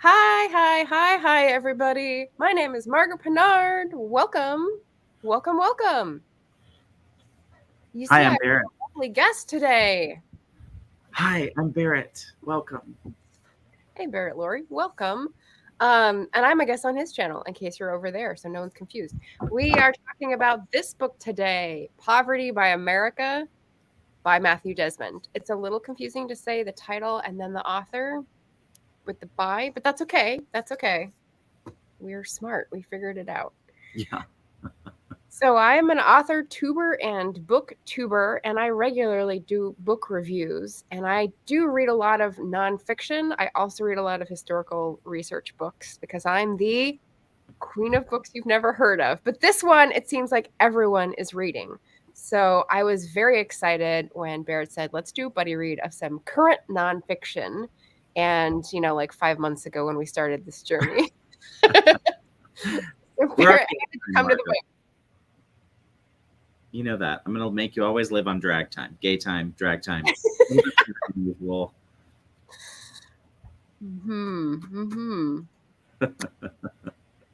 Hi, everybody. My name is Margaret Pinard. Welcome. You see, Hi, I I'm have Barrett. a lovely guest today. Hi, I'm Barrett. Welcome. Hey, Barrett Laurie. Welcome. And I'm a guest on his channel, in case you're over there, so no one's confused. We are talking about this book today, Poverty by America by Matthew Desmond. It's a little confusing to say the title and then the author with the by, but that's okay. That's okay. We're smart. We figured it out. Yeah. So I am an author tuber and book tuber, and I regularly do book reviews. And I do read a lot of nonfiction. I also read a lot of historical research books because I'm the queen of books you've never heard of. But this one, it seems like everyone is reading. So I was very excited when Barrett said, let's do a buddy read of some current nonfiction. And, like 5 months ago when we started this journey. So Barrett, I had to come to the book. You know that. I'm going to make you always live on drag time. Gay time, drag time. Usual.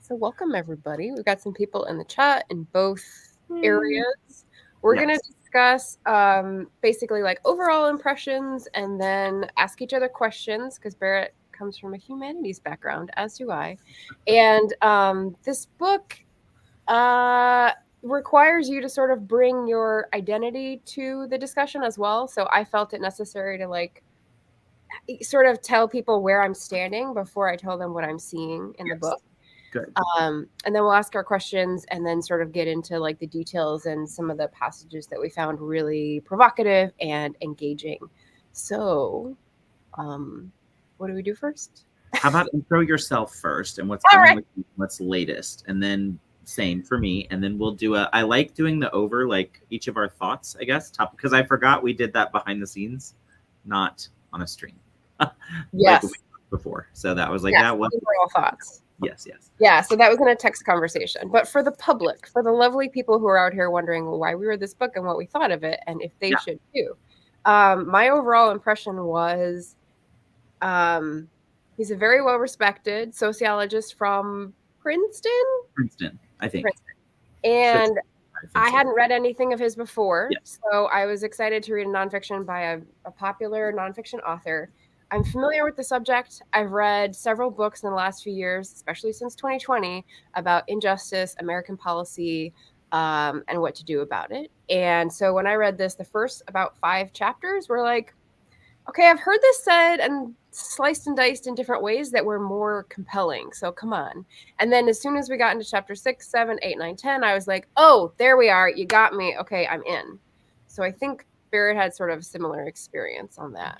So welcome, everybody. We've got some people in the chat in both areas. We're going to discuss basically like overall impressions and then ask each other questions because Barrett comes from a humanities background, as do I. And this book requires you to sort of bring your identity to the discussion as well. So I felt it necessary to like sort of tell people where I'm standing before I tell them what I'm seeing in the book. Good. And then we'll ask our questions and then sort of get into like the details and some of the passages that we found really provocative and engaging. So what do we do first? How about intro yourself first and what's coming with you, what's latest, and then same for me, and then we'll do I like doing the over, like each of our thoughts, I guess, because I forgot we did that behind the scenes, not on a stream. Yes. Like before. So that was like that was overall thoughts. Yes. Yeah, so that was in a text conversation. But for the public, for the lovely people who are out here wondering why we read this book and what we thought of it and if they should too. My overall impression was he's a very well-respected sociologist from Princeton, I think. And I hadn't read anything of his before, so I was excited to read a nonfiction by a popular nonfiction author. I'm familiar with the subject. I've read several books in the last few years, especially since 2020, about injustice, American policy, and what to do about it. And so when I read this, the first about 5 chapters were like, okay, I've heard this said and sliced and diced in different ways that were more compelling. So come on. And then as soon as we got into chapter 6, 7, 8, 9, 10, I was like, oh, there we are. You got me. Okay, I'm in. So I think Barrett had sort of a similar experience on that.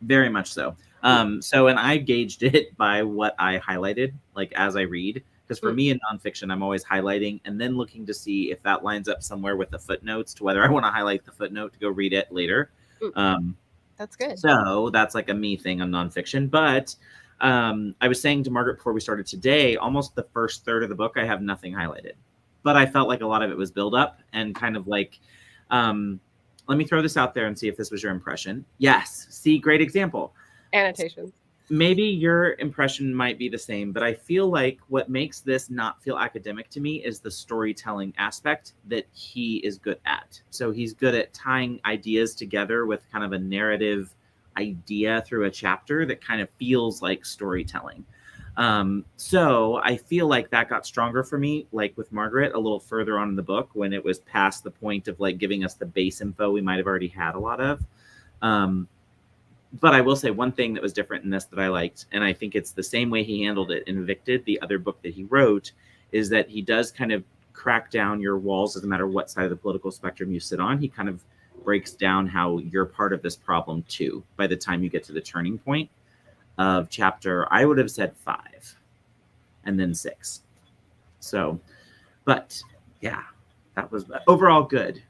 Very much so. And I gauged it by what I highlighted, like as I read. Because for me in nonfiction, I'm always highlighting and then looking to see if that lines up somewhere with the footnotes to whether I want to highlight the footnote to go read it later. That's good. So that's like a me thing on nonfiction. But I was saying to Margaret before we started today, almost the first third of the book, I have nothing highlighted. But I felt like a lot of it was build up and kind of like, let me throw this out there and see if this was your impression. Yes. See, great example. Annotations. Maybe your impression might be the same, but I feel like what makes this not feel academic to me is the storytelling aspect that he is good at. So he's good at tying ideas together with kind of a narrative idea through a chapter that kind of feels like storytelling. So I feel like that got stronger for me, like with Margaret, a little further on in the book when it was past the point of like giving us the base info we might have already had a lot of. But I will say one thing that was different in this that I liked, and I think it's the same way he handled it in Evicted, the other book that he wrote, is that he does kind of crack down your walls, doesn't matter what side of the political spectrum you sit on. He kind of breaks down how you're part of this problem too by the time you get to the turning point of chapter, I would have said 5 and then 6. So, but yeah, that was overall good.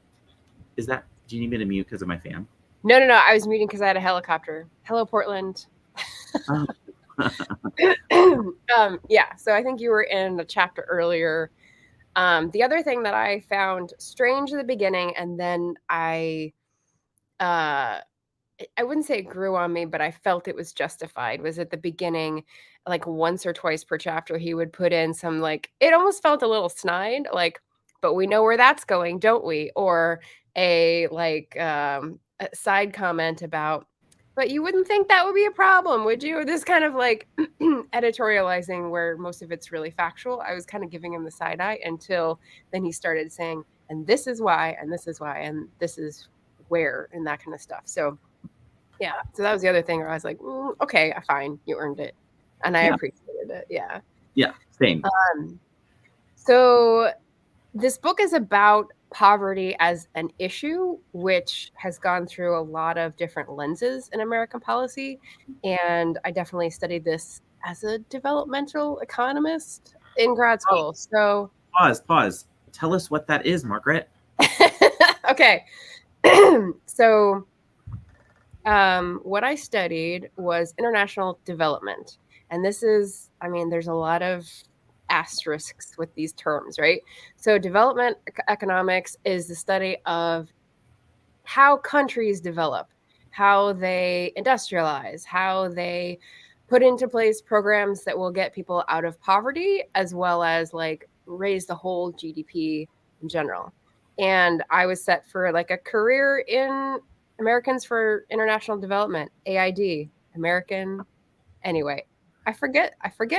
Do you need me to mute because of my fan? No. I was muting because I had a helicopter. Hello, Portland. Yeah, so I think you were in a chapter earlier. The other thing that I found strange at the beginning, and then I I wouldn't say it grew on me, but I felt it was justified, was at the beginning, like, once or twice per chapter, he would put in some, like it almost felt a little snide, like, "But we know where that's going, don't we?" Or a side comment about, "But you wouldn't think that would be a problem, would you?" This kind of, like, editorializing where most of it's really factual. I was kinda giving him the side eye until then he started saying, "And this is why, and this is why, and this is where," and that kinda stuff. So yeah, so that was the other thing where I was like, okay, fine, you earned it." And I Yeah. appreciated it, yeah. Yeah, same. So this book is about poverty as an issue, which has gone through a lot of different lenses in American policy, and I definitely studied this as a developmental economist in grad school, so Pause. Tell us what that is, Margaret. okay. So what I studied was international development. And this is, I mean, there's a lot of asterisks with these terms, right? So development economics is the study of how countries develop, how they industrialize, how they put into place programs that will get people out of poverty, as well as like raise the whole GDP in general. And I was set for like a career in Americans for International Development, AID, American. Anyway, I forget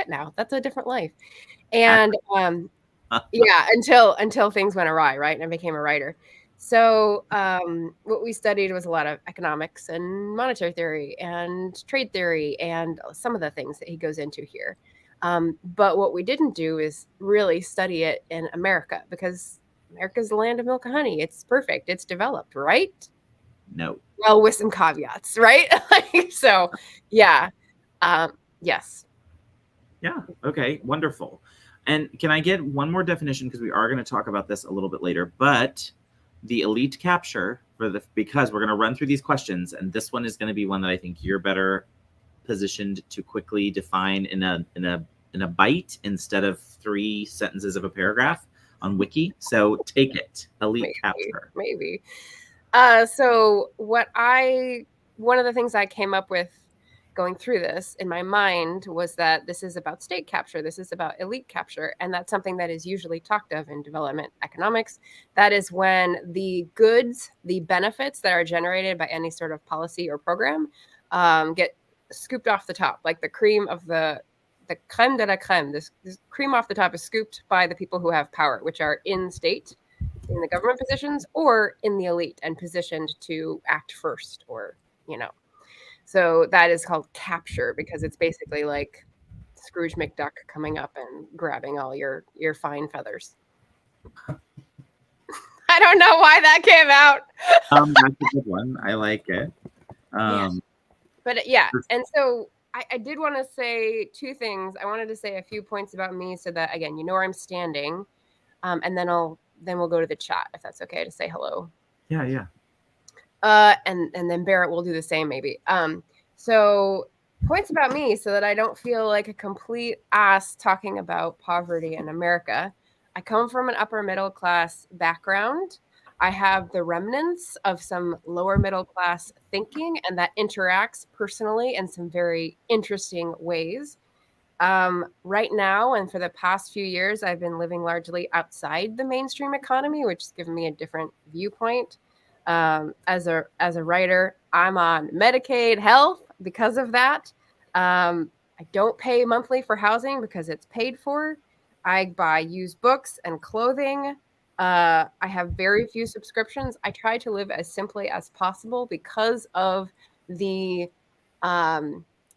now. That's a different life. And yeah, until things went awry, right? And I became a writer. So what we studied was a lot of economics and monetary theory and trade theory and some of the things that he goes into here. But what we didn't do is really study it in America, because America's the land of milk and honey. It's perfect. It's developed, right? No. Well, with some caveats, right? So, yeah. Yes. Yeah. Okay. Wonderful. And can I get one more definition, because we are going to talk about this a little bit later, but the elite capture because we're going to run through these questions, and this one is going to be one that I think you're better positioned to quickly define in a bite instead of 3 sentences of a paragraph on Wiki. So take it. Elite capture. Maybe. So one of the things I came up with going through this in my mind was that this is about state capture. This is about elite capture. And that's something that is usually talked of in development economics. That is when the goods, the benefits that are generated by any sort of policy or program get scooped off the top, like the cream of the creme de la creme. This cream off the top is scooped by the people who have power, which are in state, in the government positions, or in the elite and positioned to act first, or, So that is called capture, because it's basically like Scrooge McDuck coming up and grabbing all your fine feathers. I don't know why that came out. That's a good one. I like it. But yeah, and so I did want to say 2 things. I wanted to say a few points about me so that, again, you know where I'm standing, and then we'll go to the chat, if that's okay, to say hello. Yeah. And then Barrett will do the same, maybe. So points about me so that I don't feel like a complete ass talking about poverty in America. I come from an upper middle class background. I have the remnants of some lower middle class thinking, and that interacts personally in some very interesting ways. Right now, and for the past few years, I've been living largely outside the mainstream economy, which has given me a different viewpoint. As a writer, I'm on Medicaid health because of that. I don't pay monthly for housing because it's paid for. I buy used books and clothing. I have very few subscriptions. I try to live as simply as possible because of the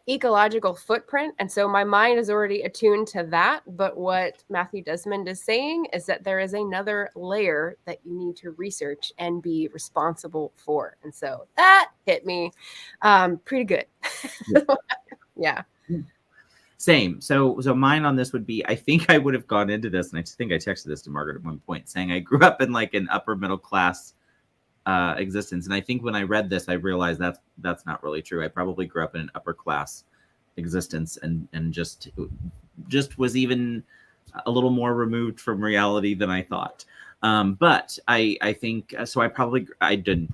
ecological footprint. And so my mind is already attuned to that. But what Matthew Desmond is saying is that there is another layer that you need to research and be responsible for. And so that hit me pretty good. Yeah. Same. So mine on this would be, I think I would have gone into this, and I think I texted this to Margaret at one point, saying I grew up in like an upper middle class existence. And I think when I read this, I realized that's not really true. I probably grew up in an upper class existence and just was even a little more removed from reality than I thought. But I think so. I did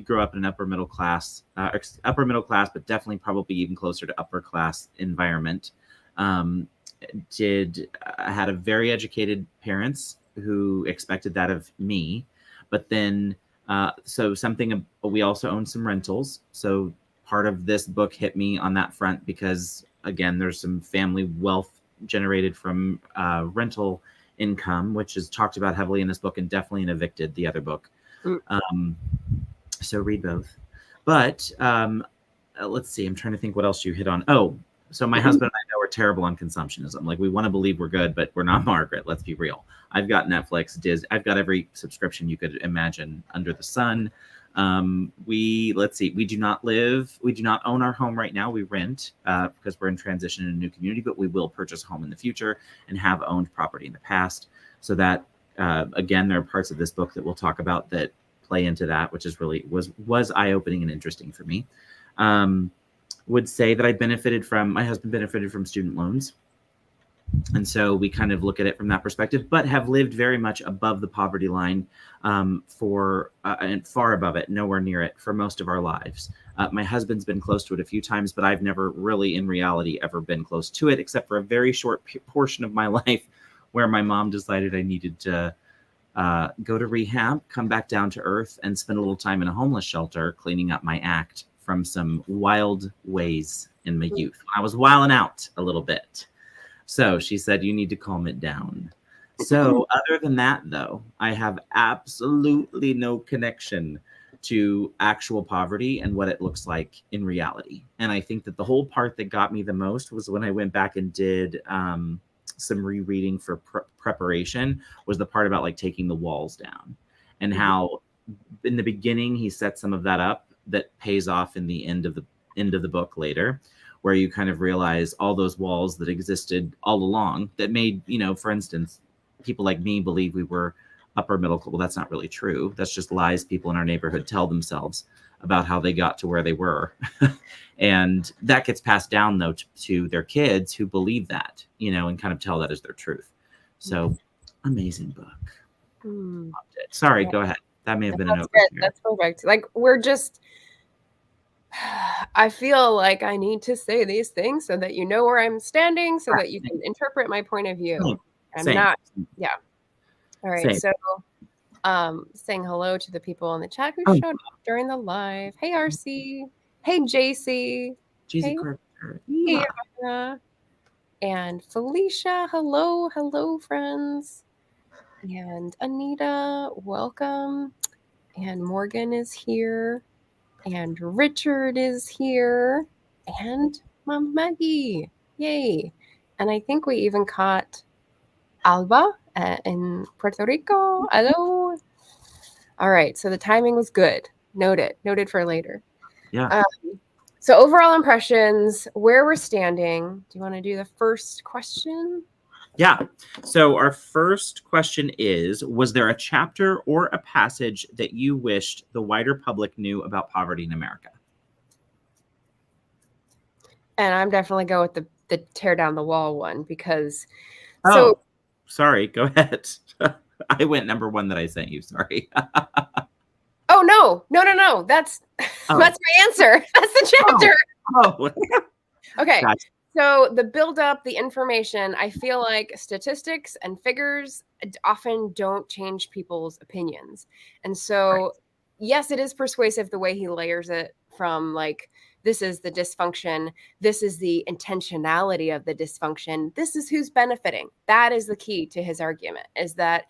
grow up in an upper middle class, but definitely probably even closer to upper class environment. I had a very educated parents who expected that of me, but then we also own some rentals. So part of this book hit me on that front because again, there's some family wealth generated from rental income, which is talked about heavily in this book and definitely in Evicted, the other book. So read both. But let's see. I'm trying to think what else you hit on. Oh, so my husband and I know we're terrible on consumptionism. Like we want to believe we're good, but we're not Margaret. Let's be real. I've got Netflix, Disney. I've got every subscription you could imagine under the sun. Let's see. We do not own our home right now. We rent because we're in transition in a new community, but we will purchase a home in the future and have owned property in the past. So that again, there are parts of this book that we'll talk about that play into that, which is really was eye-opening and interesting for me. Would say that my husband benefited from student loans. And so we kind of look at it from that perspective, but have lived very much above the poverty line and far above it, nowhere near it for most of our lives. My husband's been close to it a few times, but I've never really in reality ever been close to it, except for a very short portion of my life where my mom decided I needed to go to rehab, come back down to earth, and spend a little time in a homeless shelter cleaning up my act from some wild ways in my youth. I was wilding out a little bit. So she said, you need to calm it down. So other than that, though, I have absolutely no connection to actual poverty and what it looks like in reality. And I think that the whole part that got me the most was when I went back and did some rereading for preparation, was the part about like taking the walls down and how in the beginning he set some of that up that pays off in the end of the book later, where you kind of realize all those walls that existed all along that made, for instance, people like me believe we were upper middle class. Well, that's not really true. That's just lies people in our neighborhood tell themselves about how they got to where they were. And that gets passed down, though, to their kids who believe that, and kind of tell that as their truth. So amazing book. Sorry, go ahead. That may have been an overview. That's perfect. Like I feel like I need to say these things so that you know where I'm standing, so that you can interpret my point of view. Yeah. All right. Same. So saying hello to the people in the chat who showed up during the live. Hey, RC. Hey, JC. Hey, Anna. And Felicia. Hello, friends. And Anita, welcome. And Morgan is here. And Richard is here. And Mom Maggie. Yay. And I think we even caught Alba in Puerto Rico. Hello. All right. So the timing was good. Noted for later. Yeah. So overall impressions, where we're standing. Do you want to do the first question? Yeah. So our first question is, was there a chapter or a passage that you wished the wider public knew about poverty in America? And I'm definitely go with the tear down the wall one because sorry, go ahead. I went number one that I sent you. Sorry. Oh, no. That's my answer. That's the chapter. Okay. Gotcha. So the build up, the information, I feel like statistics and figures often don't change people's opinions. And so, yes, it is persuasive the way he layers it from like, this is the dysfunction. This is the intentionality of the dysfunction. This is who's benefiting. That is the key to his argument, is that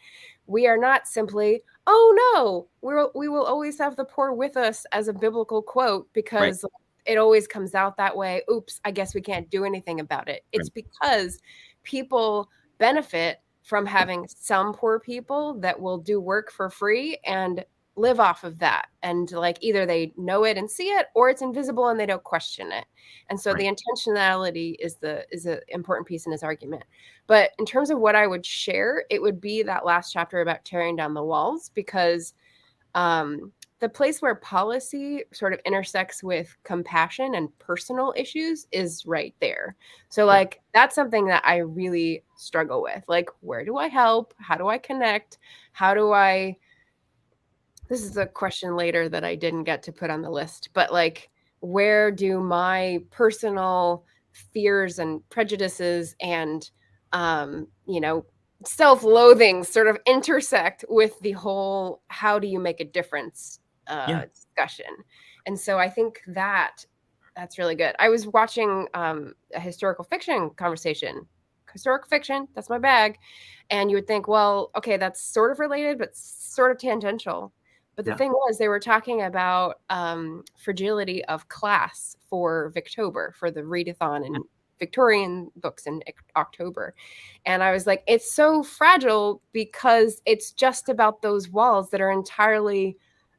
we are not simply, oh no, we will always have the poor with us as a biblical quote because it always comes out that way. Oops, I guess we can't do anything about it. It's because people benefit from having some poor people that will do work for free and live off of that. And like either they know it and see it, or it's invisible and they don't question it. And so the intentionality is an important piece in his argument. But in terms of what I would share, it would be that last chapter about tearing down the walls, because the place where policy sort of intersects with compassion and personal issues is right there. So like that's something that I really struggle with. Like, where do I help? How do I connect? How do I This is a question later that I didn't get to put on the list, but like, where do my personal fears and prejudices and you know, self-loathing sort of intersect with the whole how do you make a difference discussion. And so I think that's really good. I was watching a historical fiction conversation. Historical fiction, that's my bag. And you would think, well, okay, that's sort of related, but sort of tangential. But the thing was, they were talking about fragility of class for Victober, for the readathon and Victorian books in October. And I was like, it's so fragile because it's just about those walls that are entirely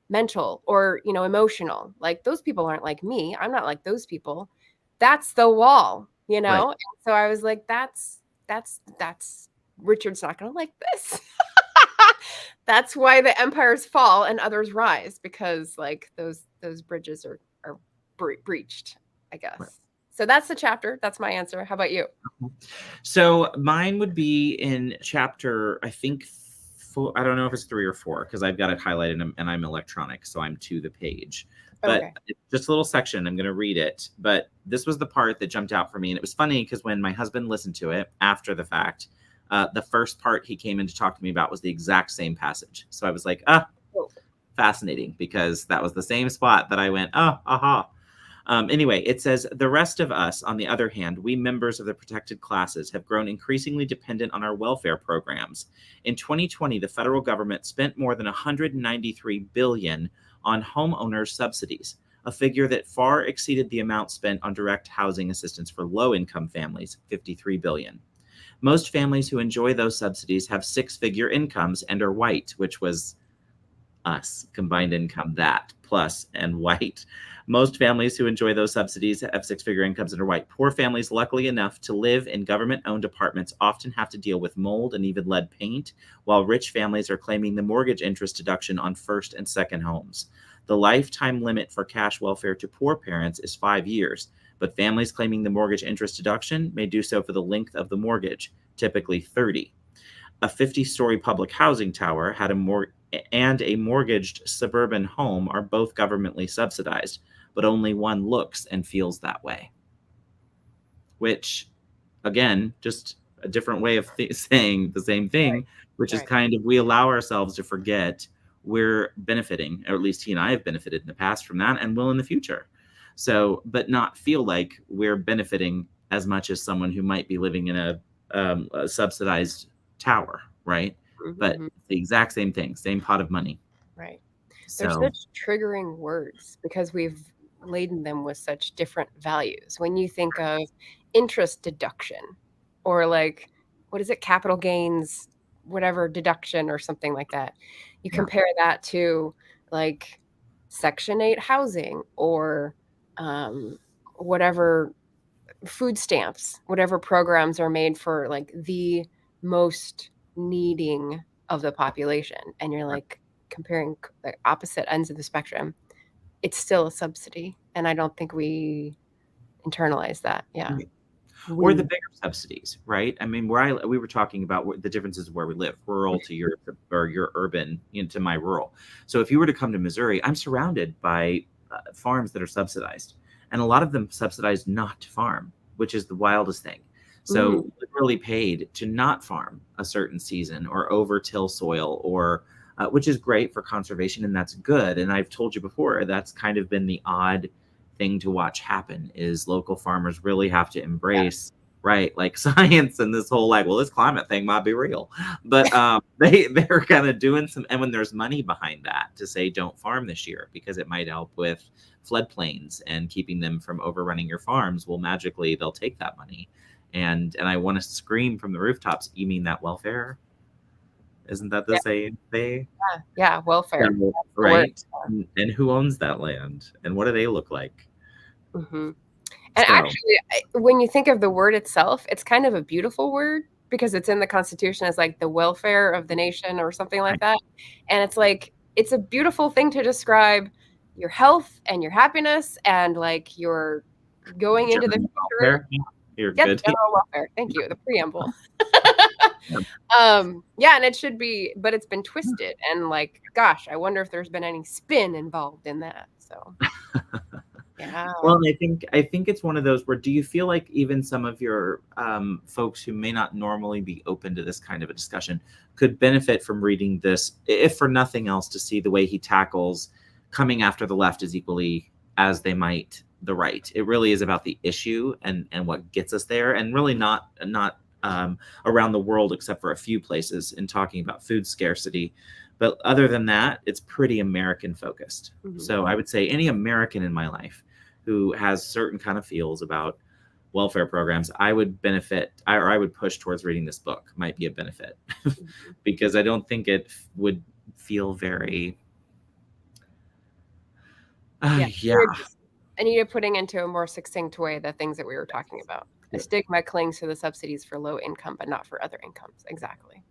mental or, you know, emotional. Like those people aren't like me. I'm not like those people. That's the wall, you know? Right. And so I was like, that's Richard's not going to like this. That's why the empires fall and others rise, because like those bridges are breached, I guess. Right. So that's the chapter. That's my answer. How about you? So mine would be in chapter, I think, I don't know if it's 3 or 4 because I've got it highlighted and I'm electronic, so I'm to the page. But it's just a little section. I'm going to read it. But this was the part that jumped out for me. And it was funny because when my husband listened to it after the fact, the first part he came in to talk to me about was the exact same passage. So I was like, fascinating, because that was the same spot that I went, aha. Anyway, it says, the rest of us, on the other hand, we members of the protected classes, have grown increasingly dependent on our welfare programs. In 2020, the federal government spent more than $193 billion on homeowners subsidies, a figure that far exceeded the amount spent on direct housing assistance for low-income families, $53 billion. Most families who enjoy those subsidies have 6-figure incomes and are white, which was us, combined income, that, plus, and white. Most families who enjoy those subsidies have 6-figure incomes and are white. Poor families, luckily enough to live in government-owned apartments, often have to deal with mold and even lead paint, while rich families are claiming the mortgage interest deduction on first and second homes. The lifetime limit for cash welfare to poor parents is 5 years, but families claiming the mortgage interest deduction may do so for the length of the mortgage, typically 30. A 50-story public housing tower and a mortgaged suburban home are both governmentally subsidized, but only one looks and feels that way. Which, again, just a different way of saying the same thing, which is kind of, we allow ourselves to forget we're benefiting, or at least he and I have benefited in the past from that and will in the future. So, but not feel like we're benefiting as much as someone who might be living in a subsidized tower, right? Mm-hmm. But the exact same thing, same pot of money. Right. They're such triggering words because we've laden them with such different values. When you think of interest deduction or like, what is it, capital gains, whatever deduction or something like that, you compare that to like Section 8 housing or whatever food stamps, whatever programs are made for like the most needing of the population. And you're like comparing the opposite ends of the spectrum. It's still a subsidy. And I don't think we internalize that. Yeah. Or the bigger subsidies, right? I mean, we were talking about the differences of where we live, rural to your urban into my rural. So if you were to come to Missouri, I'm surrounded by farms that are subsidized, and a lot of them subsidized not to farm, which is the wildest thing. So literally paid to not farm a certain season or over-till soil, or which is great for conservation, and that's good. And I've told you before, that's kind of been the odd thing to watch happen, is local farmers really have to embrace right, like science and this whole like, well, this climate thing might be real, but they're kind of doing some, and when there's money behind that to say don't farm this year because it might help with floodplains and keeping them from overrunning your farms, well, magically they'll take that money, and I want to scream from the rooftops, you mean that welfare? Isn't that the same thing? Yeah, welfare. Right. And who owns that land? And what do they look like? Mm-hmm. And actually, when you think of the word itself, it's kind of a beautiful word because it's in the Constitution as like the welfare of the nation or something like that. And it's like, it's a beautiful thing to describe your health and your happiness and like your going into the future. You're good. General welfare. Thank you. The preamble. Yeah, and it should be, but it's been twisted, and like, gosh, I wonder if there's been any spin involved in that. So yeah. Well, I think it's one of those where, do you feel like even some of your folks who may not normally be open to this kind of a discussion could benefit from reading this, if for nothing else, to see the way he tackles coming after the left as equally as they might the right? It really is about the issue and what gets us there, and really not around the world except for a few places in talking about food scarcity. But other than that, it's pretty American focused. Mm-hmm. So I would say any American in my life who has certain kind of feels about welfare programs, I would benefit, or I would push towards reading this book, might be a benefit. Because I don't think it would feel very yeah. Anita putting into a more succinct way the things that we were talking about. The stigma clings to the subsidies for low income, but not for other incomes. Exactly.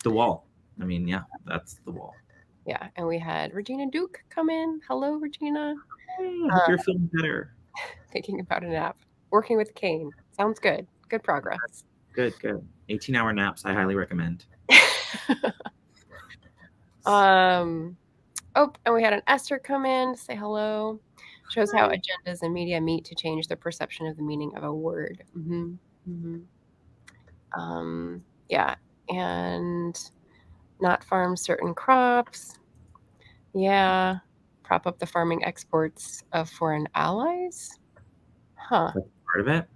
The wall. I mean, yeah, that's the wall. Yeah, and we had Regina Duke come in. Hello, Regina. I hope you're feeling better. Thinking about a nap. Working with cane. Sounds good. Good progress. Good. 18-hour naps, I highly recommend. Oh, and we had an Esther come in to say hello. Shows how agendas and media meet to change the perception of the meaning of a word. Mm-hmm. Mm-hmm. Yeah, and not farm certain crops. Yeah, prop up the farming exports of foreign allies. Huh. That's part of it.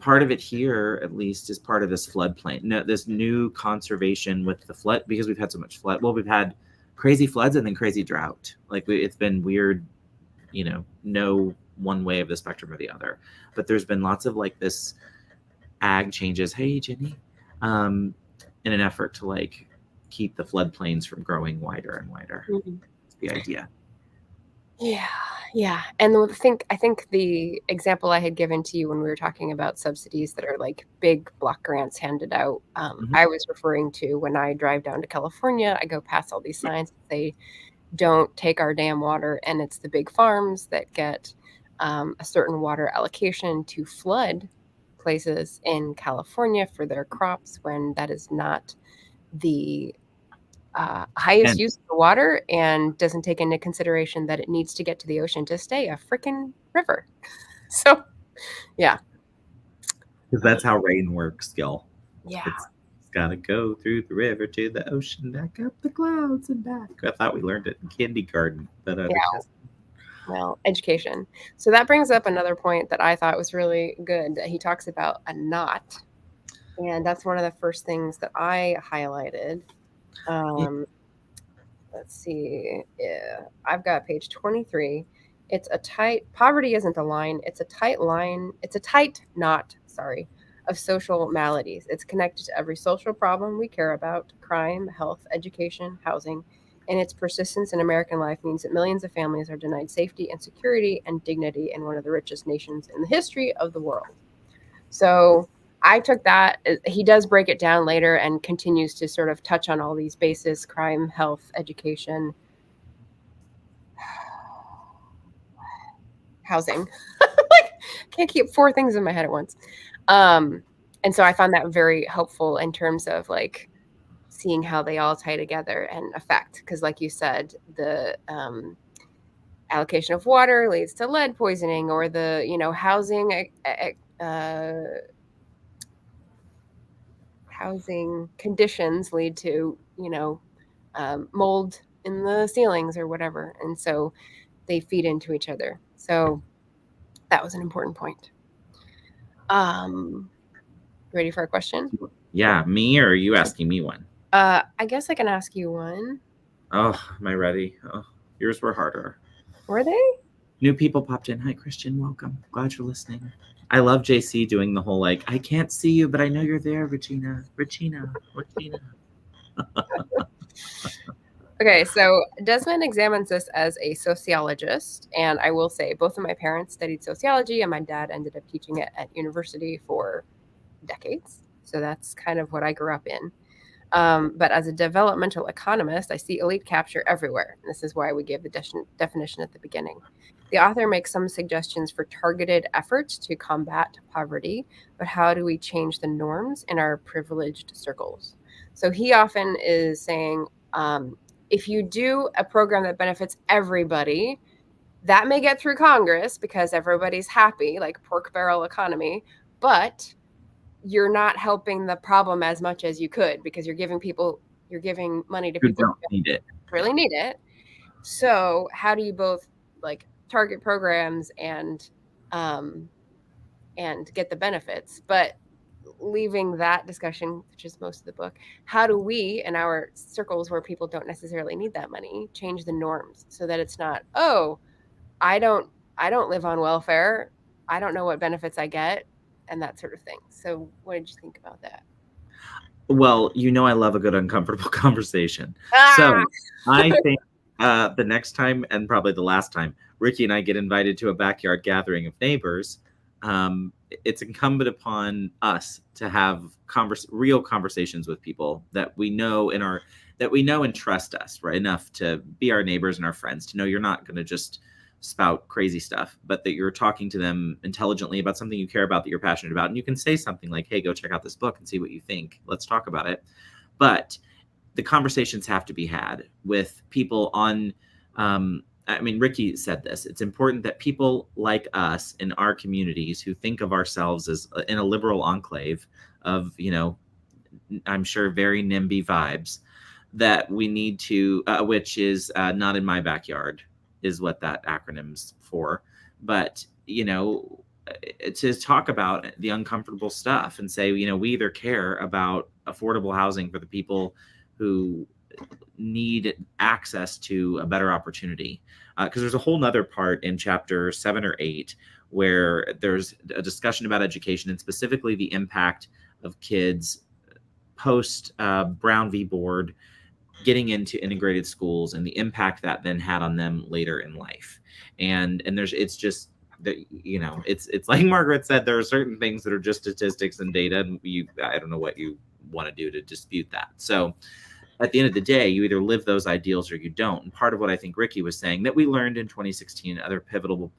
Part of it here, at least, is part of this floodplain. No, this new conservation with the flood, because we've had so much flood. Well, we've had crazy floods and then crazy drought. Like it's been weird. No one way of the spectrum or the other, but there's been lots of like this ag changes. Hey, Jenny, in an effort to like keep the floodplains from growing wider and wider. Mm-hmm. That's the idea. Yeah. And I think the example I had given to you when we were talking about subsidies that are like big block grants handed out, I was referring to when I drive down to California, I go past all these signs that say, don't take our damn water, and it's the big farms that get a certain water allocation to flood places in California for their crops, when that is not the highest use of the water, and doesn't take into consideration that it needs to get to the ocean to stay a freaking river. So yeah, because that's how rain works, Gil. Yeah, it's got to go through the river to the ocean, back up the clouds and back. I thought we learned it in kindergarten, but well, education. So that brings up another point that I thought was really good, that he talks about a knot, and that's one of the first things that I highlighted. Let's see. Yeah, I've got page 23. It's a tight, poverty isn't a line. It's a tight line. It's a tight knot, of social maladies. It's connected to every social problem we care about: crime, health, education, housing. And its persistence in American life means that millions of families are denied safety and security and dignity in one of the richest nations in the history of the world. So I took that. He does break it down later and continues to sort of touch on all these bases: crime, health, education, housing. Like, can't keep four things in my head at once. And so I found that very helpful in terms of like seeing how they all tie together and affect, because like you said, the allocation of water leads to lead poisoning, or the housing conditions lead to mold in the ceilings or whatever, and so they feed into each other. So that was an important point. Ready for a question? Yeah, me, or are you asking me one? I guess I can ask you one. Oh, am I ready? Oh, yours were harder. Were they? New people popped in. Hi, Christian. Welcome. Glad you're listening. I love JC doing the whole like, I can't see you, but I know you're there, Regina. Okay, so Desmond examines this as a sociologist, and I will say both of my parents studied sociology, and my dad ended up teaching it at university for decades. So that's kind of what I grew up in. But as a developmental economist, I see elite capture everywhere. And this is why we gave the definition at the beginning. The author makes some suggestions for targeted efforts to combat poverty, but how do we change the norms in our privileged circles? So he often is saying, if you do a program that benefits everybody, that may get through Congress because everybody's happy, like pork barrel economy, but you're not helping the problem as much as you could because you're giving money to Who people don't need it. really need it. So how do you both like target programs and get the benefits? But leaving that discussion, which is most of the book, how do we in our circles where people don't necessarily need that money change the norms so that it's not, oh, I don't live on welfare, I don't know what benefits I get, and that sort of thing. So what did you think about that? Well, I love a good uncomfortable conversation. So I think the next time, and probably the last time, Ricky and I get invited to a backyard gathering of neighbors, it's incumbent upon us to have real conversations with people that we know and trust us, right, enough to be our neighbors and our friends, to know you're not going to just spout crazy stuff, but that you're talking to them intelligently about something you care about, that you're passionate about. And you can say something like, hey, go check out this book and see what you think. Let's talk about it. But the conversations have to be had with people on, Ricky said this, it's important that people like us in our communities who think of ourselves as in a liberal enclave of, I'm sure very NIMBY vibes, that we need to, which is not in my backyard, is what that acronym's for. But, to talk about the uncomfortable stuff and say, we either care about affordable housing for the people who need access to a better opportunity. Because there's a whole nother part in chapter 7 or 8 where there's a discussion about education and specifically the impact of kids post Brown v. Board getting into integrated schools and the impact that then had on them later in life. And it's just that, it's like Margaret said, there are certain things that are just statistics and data, and I don't know what you want to do to dispute that. So at the end of the day, you either live those ideals or you don't. And part of what I think Ricky was saying that we learned in 2016 and other pivotal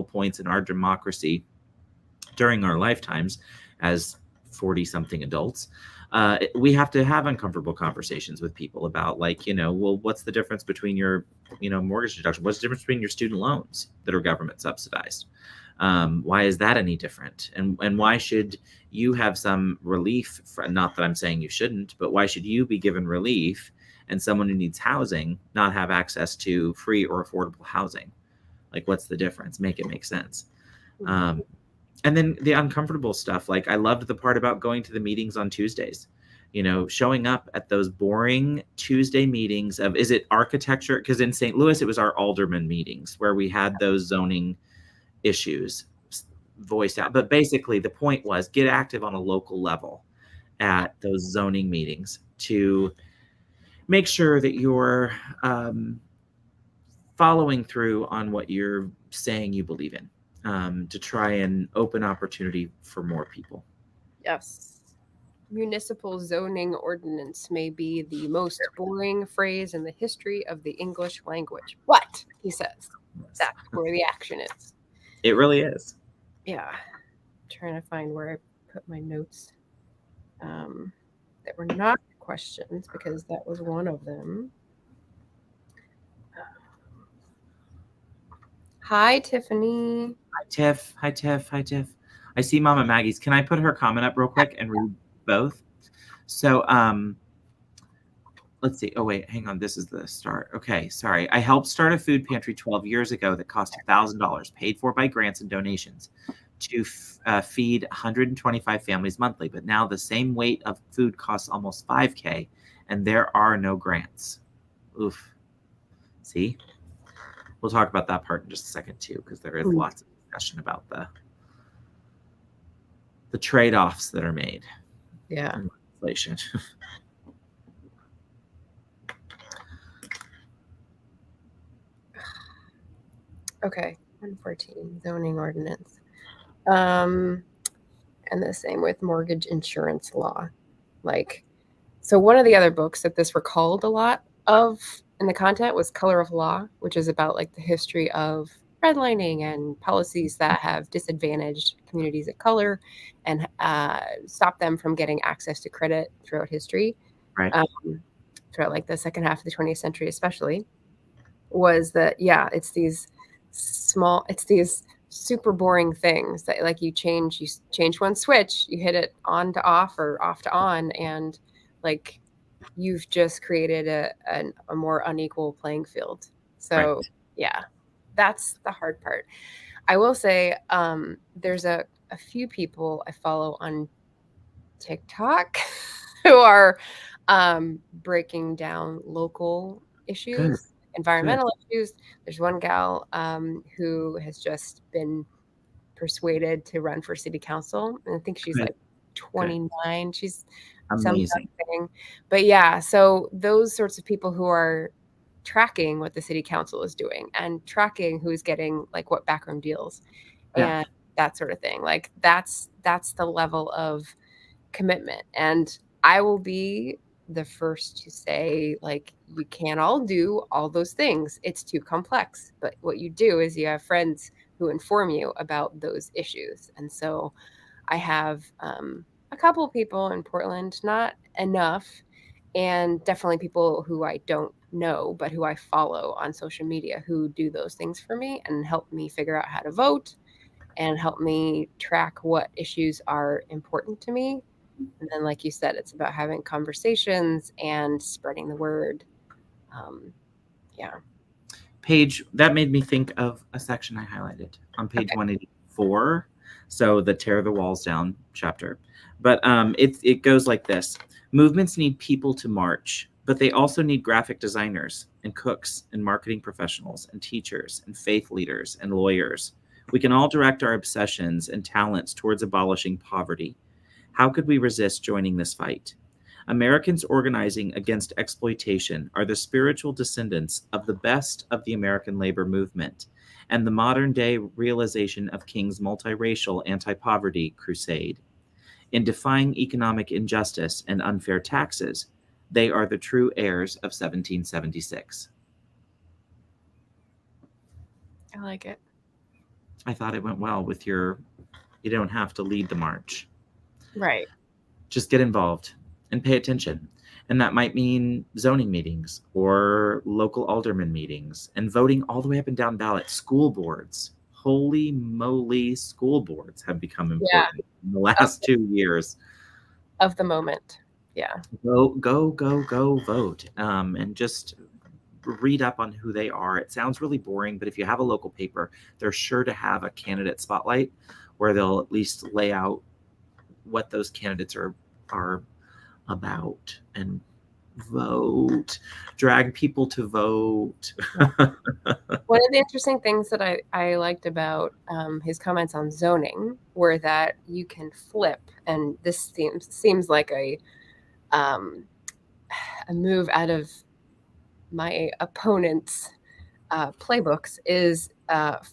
points in our democracy during our lifetimes as 40-something adults, we have to have uncomfortable conversations with people about, like, well, what's the difference between your, mortgage deduction? What's the difference between your student loans that are government subsidized? Why is that any different? And why should you have some relief? Not that I'm saying you shouldn't, but why should you be given relief and someone who needs housing not have access to free or affordable housing? Like, what's the difference? Make it make sense. And then the uncomfortable stuff. Like, I loved the part about going to the meetings on Tuesdays, showing up at those boring Tuesday meetings of, is it architecture? Because in St. Louis, it was our alderman meetings where we had those zoning issues voiced out. But basically the point was, get active on a local level at those zoning meetings to make sure that you're following through on what you're saying you believe in. To try and open opportunity for more people. Yes. Municipal zoning ordinance may be the most boring phrase in the history of the English language. But, he says, that's where the action is. It really is. Yeah. I'm trying to find where I put my notes that were not questions, because that was one of them. Hi, Tiffany. Hi, Tiff. Hi, Tiff. Hi, Tiff. I see Mama Maggie's. Can I put her comment up real quick and read both? So, let's see. Oh, wait, hang on. This is the start. Okay, sorry. I helped start a food pantry 12 years ago that cost $1,000, paid for by grants and donations, to feed 125 families monthly. But now the same weight of food costs almost $5,000, and there are no grants. Oof. See? We'll talk about that part in just a second, too, because there is lots of discussion about the trade-offs that are made. Yeah. In legislation. Okay. 114, zoning ordinance. And the same with mortgage insurance law. Like, So one of the other books that this recalled a lot of in the content was Color of Law, which is about like the history of redlining and policies that have disadvantaged communities of color and stopped them from getting access to credit throughout history, Right. Throughout like the second half of the 20th century especially. Was that, yeah, it's these super boring things that like you change one switch, you hit it on to off or off to on, and like you've just created a more unequal playing field. So Right. yeah, that's the hard part. I will say there's a few people I follow on TikTok who are breaking down local issues, Good. environmental issues. There's one gal who has just been persuaded to run for city council, and I think she's Good. like 29. She's Amazing. something, but yeah. So those sorts of people who are tracking what the city council is doing and tracking who's getting like what backroom deals and that sort of thing. Like that's the level of commitment. And I will be the first to say, like, you can't all do all those things. It's too complex. But what you do is you have friends who inform you about those issues. And so I have a couple of people in Portland, not enough, and definitely people who I don't know, but who I follow on social media who do those things for me and help me figure out how to vote and help me track what issues are important to me. And then, like you said, it's about having conversations and spreading the word. Yeah. Page, that made me think of a section I highlighted on page 184. So the Tear the Walls Down chapter. But it goes like this. Movements need people to march, but they also need graphic designers and cooks and marketing professionals and teachers and faith leaders and lawyers. We can all direct our obsessions and talents towards abolishing poverty. How could we resist joining this fight? Americans organizing against exploitation are the spiritual descendants of the best of the American labor movement and the modern-day realization of King's multiracial anti-poverty crusade. In defying economic injustice and unfair taxes, they are the true heirs of 1776. I like it. I thought it went well with you don't have to lead the march. Right. Just get involved and pay attention. And that might mean zoning meetings or local alderman meetings and voting all the way up and down ballot. School boards. Holy moly, school boards have become important in the last 2 years. Of the moment. Yeah. Go vote. And just read up on who they are. It sounds really boring, but if you have a local paper, they're sure to have a candidate spotlight where they'll at least lay out what those candidates are about and vote, drag people to vote. One of the interesting things that I liked about his comments on zoning were that you can flip, and this seems like a move out of my opponent's playbooks, is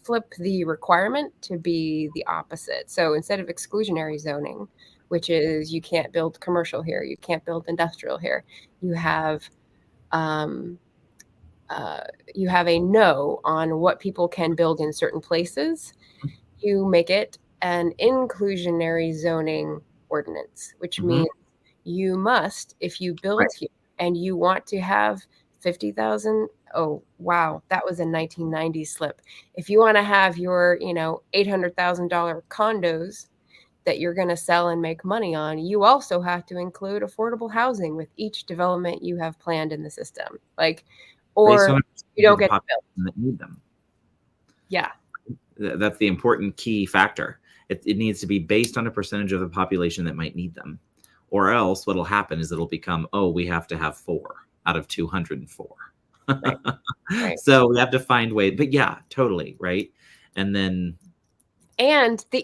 flip the requirement to be the opposite. So instead of exclusionary zoning, which is you can't build commercial here, you can't build industrial here, you have a no on what people can build in certain places. You make it an inclusionary zoning ordinance, which means you must, if you build here and you want to have 50,000, oh wow, that was a 1990s slip. If you want to have your, $800,000 condos that you're going to sell and make money on, you also have to include affordable housing with each development you have planned in the system. Like, or you don't get built. That need them. Yeah. That's the important key factor. It needs to be based on a percentage of the population that might need them. Or else what'll happen is it'll become, we have to have 4 out of 204. Right. So we have to find ways, but yeah, totally. Right. And then. And the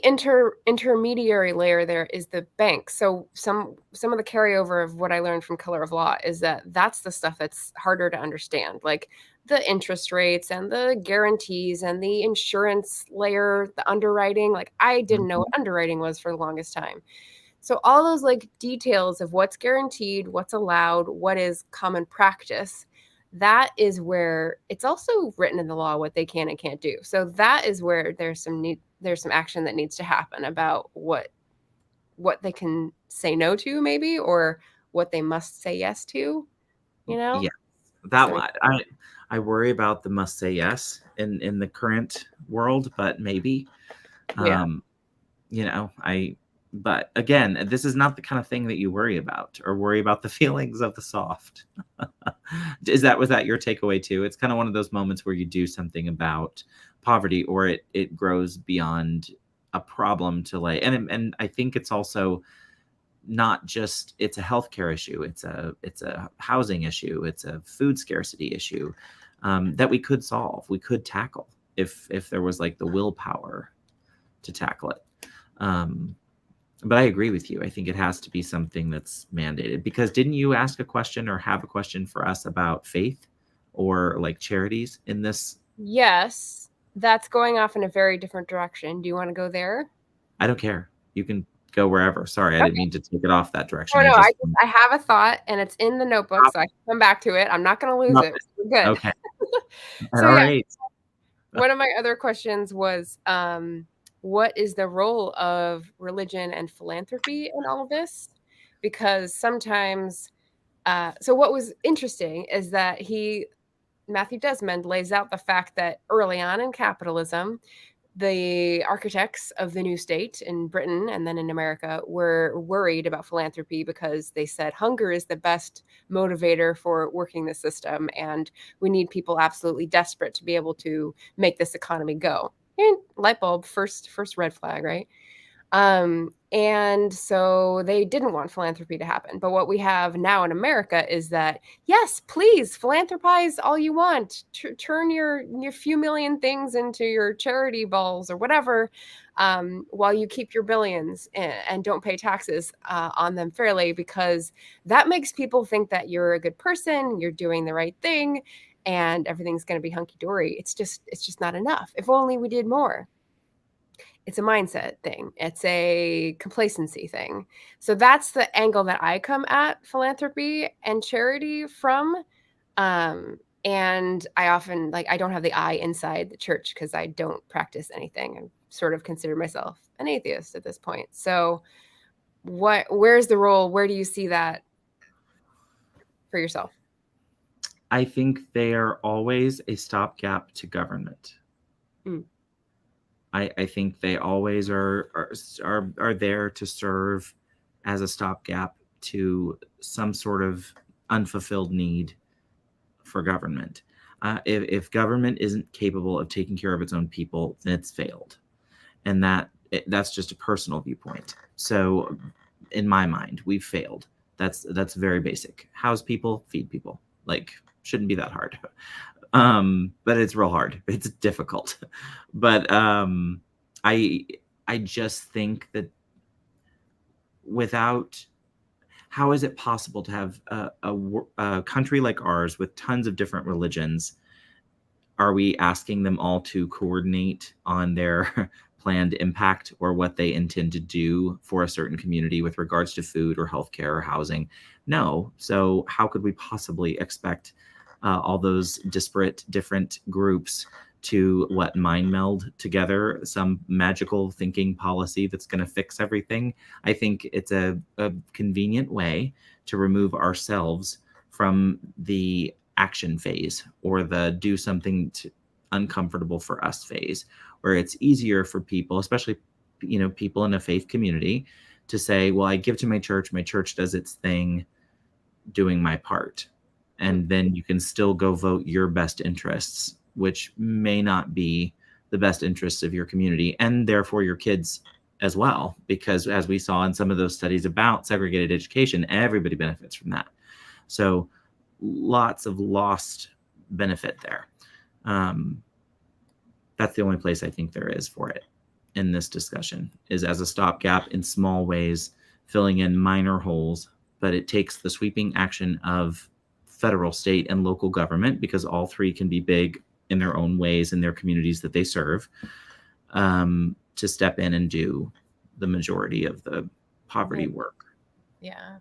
intermediary layer there is the bank. So some of the carryover of what I learned from Color of Law is that's the stuff that's harder to understand, like the interest rates and the guarantees and the insurance layer, the underwriting. Like I didn't know what underwriting was for the longest time. So all those like details of what's guaranteed, what's allowed, what is common practice, that is where it's also written in the law what they can and can't do. So that is where there's some action that needs to happen about what they can say no to, maybe, or what they must say yes to, you know? Yeah, that one. I worry about the must say yes in the current world, but maybe, Yeah. you know, but again, this is not the kind of thing that you worry about or worry about the feelings of the soft. Was that your takeaway too? It's kind of one of those moments where you do something about poverty, or it grows beyond a problem to like, and I think it's also not just, it's a healthcare issue, it's a housing issue, it's a food scarcity issue, that we could solve, we could tackle if there was like the willpower to tackle it. But I agree with you. I think it has to be something that's mandated, because didn't you ask a question or have a question for us about faith or like charities in this? Yes, that's going off in a very different direction. Do you want to go there? I don't care. You can go wherever. Sorry, I didn't mean to take it off that direction. Oh, no, I have a thought, and it's in the notebook, so I can come back to it. I'm not going to lose it. We're good. Okay. So, all right. One of my other questions was, what is the role of religion and philanthropy in all of this? Because sometimes, so what was interesting is that Matthew Desmond lays out the fact that early on in capitalism, the architects of the new state in Britain and then in America were worried about philanthropy because they said hunger is the best motivator for working the system, and we need people absolutely desperate to be able to make this economy go. And light bulb, first red flag, right? And so they didn't want philanthropy to happen. But what we have now in America is that, yes, please philanthropize all you want. Turn your few million things into your charity balls or whatever, while you keep your billions and don't pay taxes on them fairly, because that makes people think that you're a good person, you're doing the right thing, and everything's going to be hunky-dory. It's just not enough. If only we did more. It's a mindset thing. It's a complacency thing. So that's the angle that I come at philanthropy and charity from. And I often, like, I don't have the I inside the church because I don't practice anything. I sort of consider myself an atheist at this point. So where's the role? Where do you see that for yourself? I think they are always a stopgap to government. I think they always are there to serve as a stopgap to some sort of unfulfilled need for government. If government isn't capable of taking care of its own people, then it's failed, and that's just a personal viewpoint. So, in my mind, we've failed. That's very basic. House people, feed people. Like, shouldn't be that hard. But it's real hard. It's difficult. But I just think that how is it possible to have a country like ours with tons of different religions? Are we asking them all to coordinate on their planned impact or what they intend to do for a certain community with regards to food or healthcare or housing? No. So how could we possibly expect all those disparate different groups to mind meld together some magical thinking policy that's going to fix everything? I think it's a convenient way to remove ourselves from the action phase or the do something uncomfortable for us phase, where it's easier for people, especially people in a faith community, to say, well, I give to my church does its thing, doing my part. And then you can still go vote your best interests, which may not be the best interests of your community and therefore your kids as well. Because as we saw in some of those studies about segregated education, everybody benefits from that. So lots of lost benefit there. That's the only place I think there is for it in this discussion, is as a stopgap in small ways, filling in minor holes, but it takes the sweeping action of federal, state, and local government, because all three can be big in their own ways in their communities that they serve, to step in and do the majority of the poverty work. Yeah.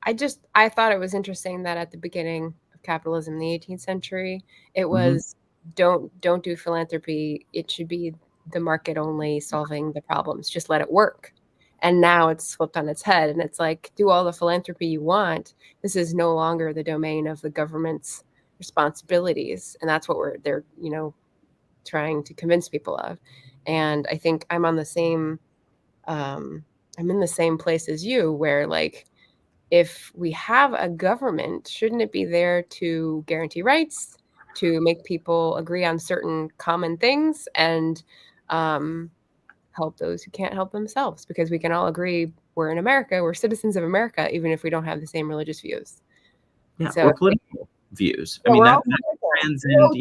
I thought it was interesting that at the beginning of capitalism in the 18th century, it was don't do philanthropy. It should be the market only solving the problems. Just let it work. And now it's flipped on its head, and it's like, do all the philanthropy you want. This is no longer the domain of the government's responsibilities, and that's what they're trying to convince people of. And I think I'm on the same I'm in the same place as you, where like, if we have a government, shouldn't it be there to guarantee rights, to make people agree on certain common things, and help those who can't help themselves? Because we can all agree we're in America, we're citizens of America, even if we don't have the same religious views. Yeah, so, or political views. Yeah, I mean, that transcend,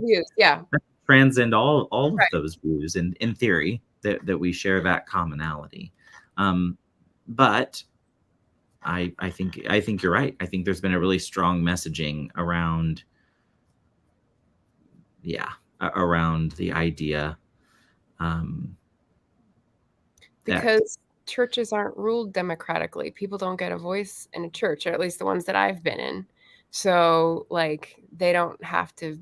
views. Yeah, transcend all of those views, and in theory that we share that commonality. But I think you're right. I think there's been a really strong messaging around the idea because churches aren't ruled democratically. People don't get a voice in a church, or at least the ones that I've been in. So like, they don't have to,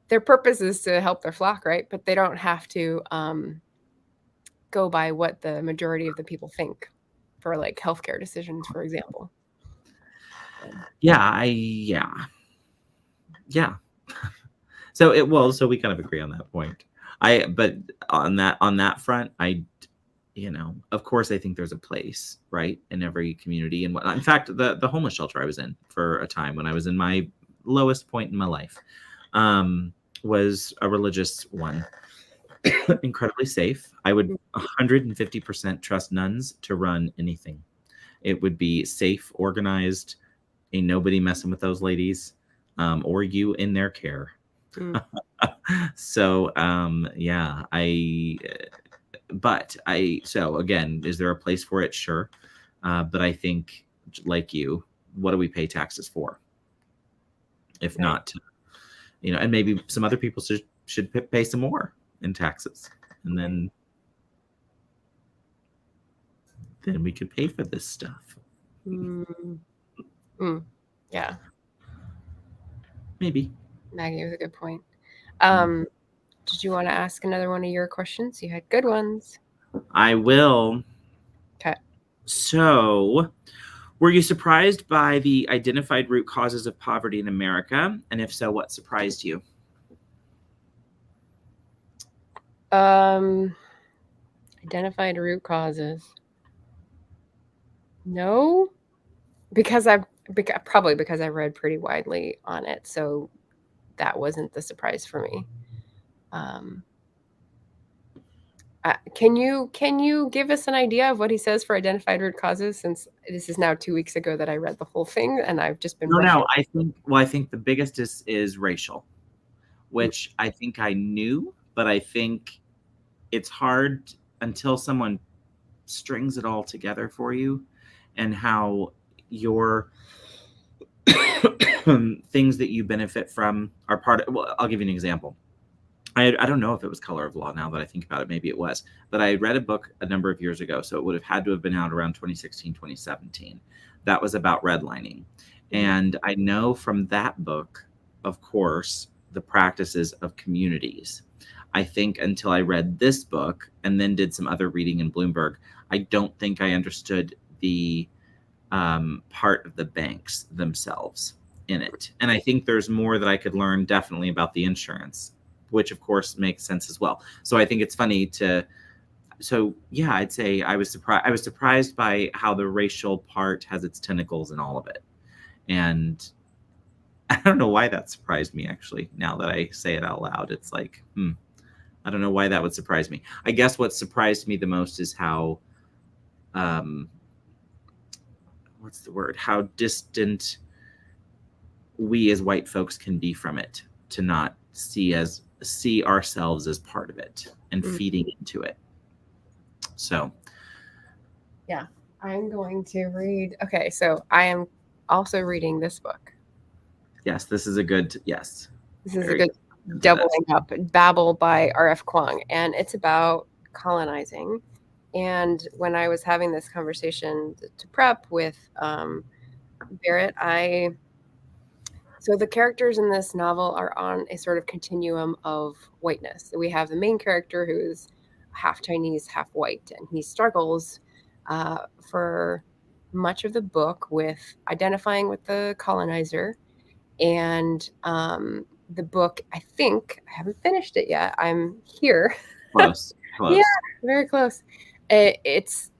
their purpose is to help their flock, right? But they don't have to go by what the majority of the people think for like healthcare decisions, for example. Yeah. So we kind of agree on that point. But on that front, of course, I think there's a place, right, in every community and whatnot. In fact, the homeless shelter I was in for a time when I was in my lowest point in my life was a religious one. Incredibly safe. I would 150% trust nuns to run anything. It would be safe, organized, ain't nobody messing with those ladies, or you in their care. So so again, is there a place for it? Sure. But I think, like you, what do we pay taxes for? If not, and maybe some other people should pay some more in taxes, and then we could pay for this stuff. Yeah, maybe. Maggie was a good point. Did you want to ask another one of your questions? You had good ones. I will. Okay. So, were you surprised by the identified root causes of poverty in America? And if so, what surprised you? Identified root causes. No, because I've read pretty widely on it, so that wasn't the surprise for me. Can you give us an idea of what he says for identified root causes, since this is now 2 weeks ago that I read the whole thing and I've just been I think the biggest is racial, which I think I knew, but I think it's hard until someone strings it all together for you, and how your things that you benefit from are part of. Well, I'll give you an example. I don't know if it was Color of Law. Now that I think about it, maybe it was. But I read a book a number of years ago, so it would have had to have been out around 2016, 2017. That was about redlining. And I know from that book, of course, the practices of communities. I think until I read this book and then did some other reading in Bloomberg, I don't think I understood the part of the banks themselves in it. And I think there's more that I could learn definitely about the insurance, which of course makes sense as well. So I think it's funny I'd say I was surprised by how the racial part has its tentacles in all of it. And I don't know why that surprised me, actually. Now that I say it out loud, it's like, I don't know why that would surprise me. I guess what surprised me the most is how, what's the word? How distant we as white folks can be from it, to not see ourselves as part of it and feeding into it. So, yeah, I'm going to read. Okay, so I am also reading this book. Yes, this is a good. Yes, this is a good doubling up. Babel by R.F. Kuang, and it's about colonizing. And when I was having this conversation to prep with Barrett, so the characters in this novel are on a sort of continuum of whiteness. So we have the main character who's half Chinese, half white, and he struggles for much of the book with identifying with the colonizer. And the book, I think, I haven't finished it yet. I'm here. Close. Yeah, very close. Its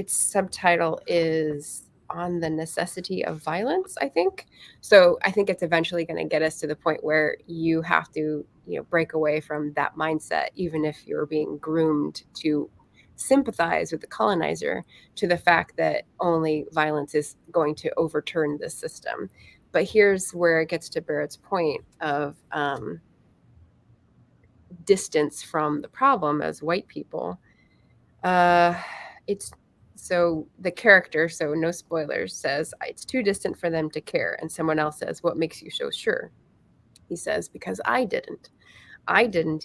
subtitle is On the Necessity of Violence, I think. So I think it's eventually going to get us to the point where you have to, break away from that mindset, even if you're being groomed to sympathize with the colonizer, to the fact that only violence is going to overturn this system. But here's where it gets to Barrett's point of distance from the problem as white people. It's so the character, so no spoilers, says it's too distant for them to care. And someone else says, what makes you so sure? He says, because I didn't,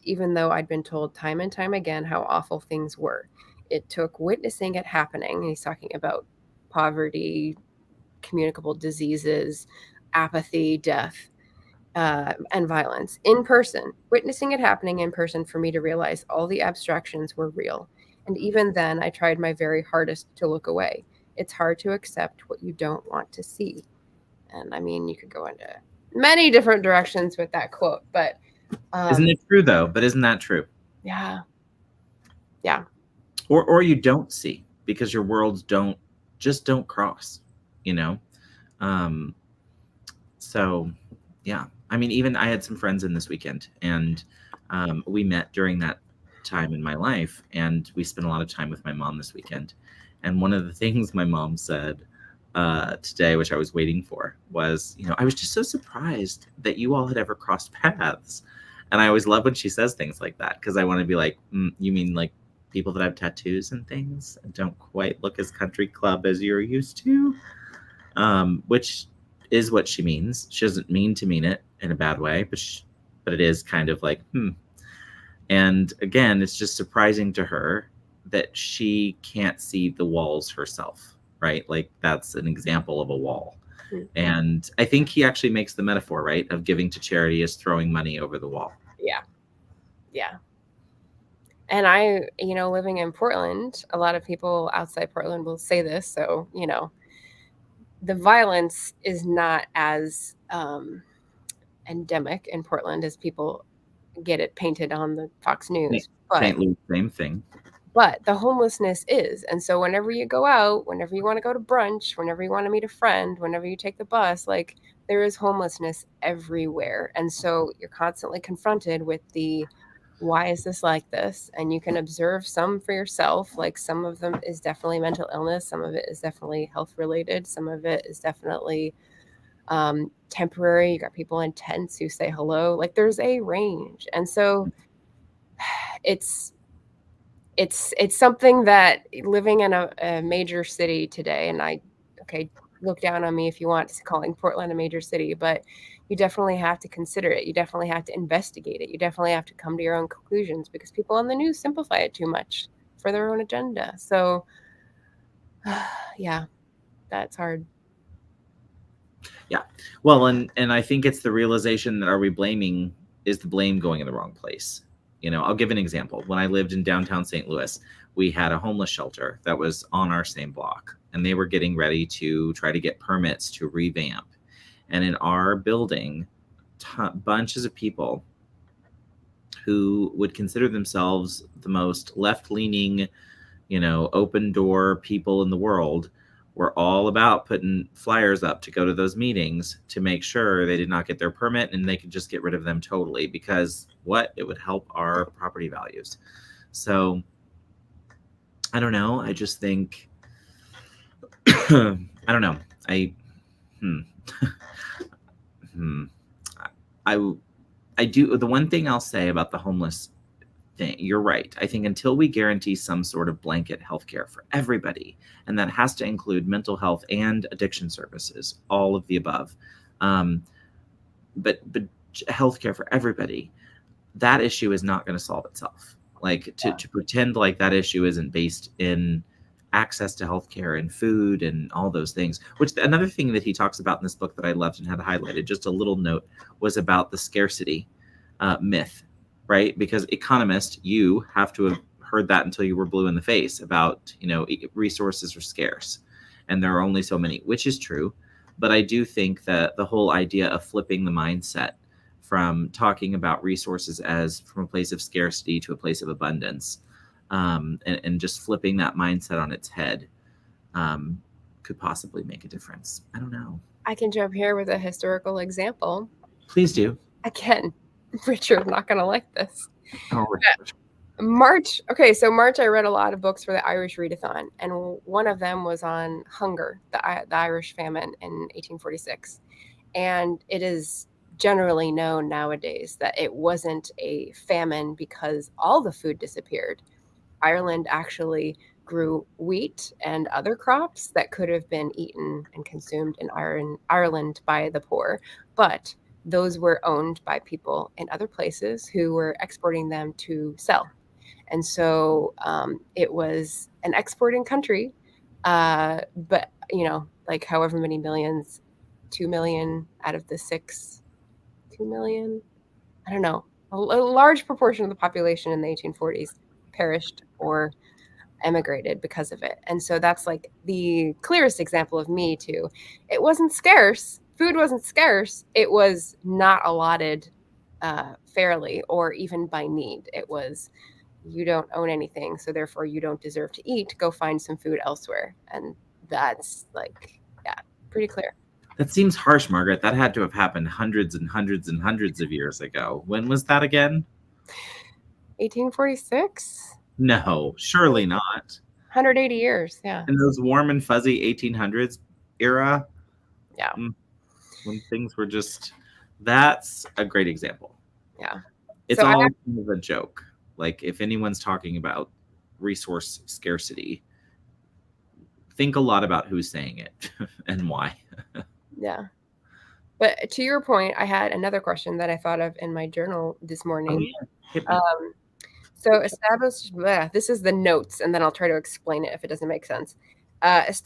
even though I'd been told time and time again how awful things were. It took witnessing it happening. And he's talking about poverty, communicable diseases, apathy, death, and violence in person, witnessing it happening in person for me to realize all the abstractions were real. And even then, I tried my very hardest to look away. It's hard to accept what you don't want to see. And I mean, you could go into many different directions with that quote, but isn't it true though? But isn't that true? Yeah. Or you don't see, because your worlds don't cross, so yeah. I mean, even I had some friends in this weekend, and we met during that time in my life, and we spent a lot of time with my mom this weekend. And one of the things my mom said today, which I was waiting for, was, I was just so surprised that you all had ever crossed paths. And I always love when she says things like that, because I want to be like, you mean like people that have tattoos and things and don't quite look as country club as you're used to, which is what she means. She doesn't mean to mean it in a bad way, but it is kind of like, And again, it's just surprising to her that she can't see the walls herself, right? Like, that's an example of a wall. Mm-hmm. And I think he actually makes the metaphor, right, of giving to charity as throwing money over the wall. Yeah. And I, living in Portland, a lot of people outside Portland will say this. So, the violence is not as endemic in Portland as people get it painted on the Fox News. St. Louis, same thing. But the homelessness is. And so whenever you go out, whenever you want to go to brunch, whenever you want to meet a friend, whenever you take the bus, like, there is homelessness everywhere. And so you're constantly confronted with why is this like this? And you can observe some for yourself. Like, some of them is definitely mental illness. Some of it is definitely health related. Some of it is definitely temporary. You got people in tents who say hello. Like, there's a range. And so it's something that, living in a major city today, and look down on me if you want to calling Portland a major city, but you definitely have to consider it. You definitely have to investigate it. You definitely have to come to your own conclusions, because people on the news simplify it too much for their own agenda. So yeah, that's hard. Yeah. Well, and I think it's the realization that is the blame going in the wrong place? I'll give an example. When I lived in downtown St. Louis, we had a homeless shelter that was on our same block, and they were getting ready to try to get permits to revamp. And in our building, bunches of people who would consider themselves the most left-leaning, open door people in the world were all about putting flyers up to go to those meetings to make sure they did not get their permit and they could just get rid of them totally, because it would help our property values. So I don't know. I just think, I don't know. I do. The one thing I'll say about the homeless thing, you're right. I think until we guarantee some sort of blanket healthcare for everybody, and that has to include mental health and addiction services, all of the above, but healthcare for everybody, that issue is not going to solve itself. Like to pretend like that issue isn't based in access to healthcare and food and all those things. Which another thing that he talks about in this book that I loved and had highlighted, just a little note, was about the scarcity myth, right? Because economists, you have to have heard that until you were blue in the face about, resources are scarce and there are only so many, which is true. But I do think that the whole idea of flipping the mindset from talking about resources as from a place of scarcity to a place of abundance, and just flipping that mindset on its head could possibly make a difference. I don't know. I can jump here with a historical example. Please do. Again, Richard, not going to like this. Oh, March. Okay, so March, I read a lot of books for the Irish Readathon, and one of them was on hunger, the Irish famine in 1846. And it is generally known nowadays that it wasn't a famine because all the food disappeared. Ireland actually grew wheat and other crops that could have been eaten and consumed in Ireland by the poor, but those were owned by people in other places who were exporting them to sell. And so it was an exporting country, but, like however many millions, 2 million out of the 2 million, I don't know, a large proportion of the population in the 1840s perished or emigrated because of it. And so that's like the clearest example of me too. It wasn't scarce. Food wasn't scarce. It was not allotted fairly or even by need. It was, you don't own anything, so therefore you don't deserve to eat. Go find some food elsewhere. And that's pretty clear. That seems harsh, Margaret. That had to have happened hundreds and hundreds and hundreds of years ago. When was that again? 1846? No, surely not. 180 years, yeah. In those warm and fuzzy 1800s era? Yeah. When things were just... That's a great example. Yeah. It's all kind of a joke. Like, if anyone's talking about resource scarcity, think a lot about who's saying it and why. Yeah. But to your point, I had another question that I thought of in my journal this morning. Oh, yeah. So this is the notes, and then I'll try to explain it if it doesn't make sense. Where's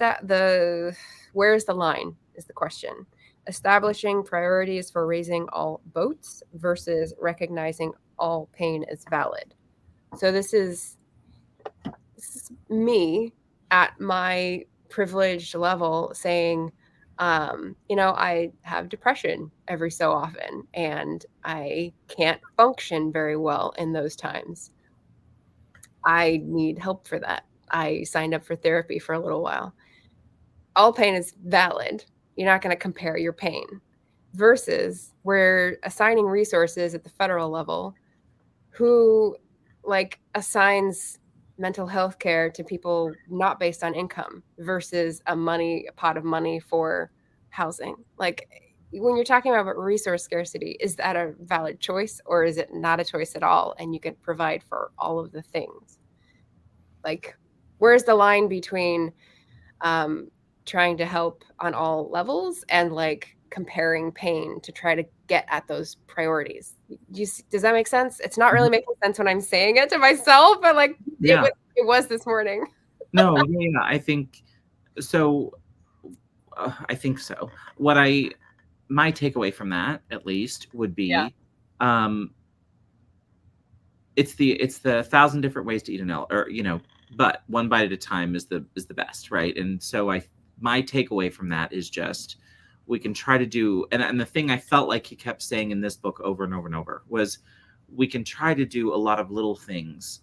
the line is the question. Establishing priorities for raising all boats versus recognizing all pain is valid. So this is me at my privileged level saying, I have depression every so often, and I can't function very well in those times. I need help for that. I signed up for therapy for a little while. All pain is valid. You're not going to compare your pain. Versus we're assigning resources at the federal level who assigns mental health care to people not based on income versus a pot of money for housing. Like, when you're talking about resource scarcity, is that a valid choice or is it not a choice at all? And you can provide for all of the things. Like, where's the line between trying to help on all levels and comparing pain to try to get at those priorities? Does that make sense? It's not really making sense when I'm saying it to myself, but it was this morning. No, yeah, I think so. I think so. My takeaway from that, at least, would be, it's the 1,000 different ways to eat an elephant, but one bite at a time is the best, right? And so my takeaway from that is just, we can try to do, and the thing I felt like he kept saying in this book over and over and over was, we can try to do a lot of little things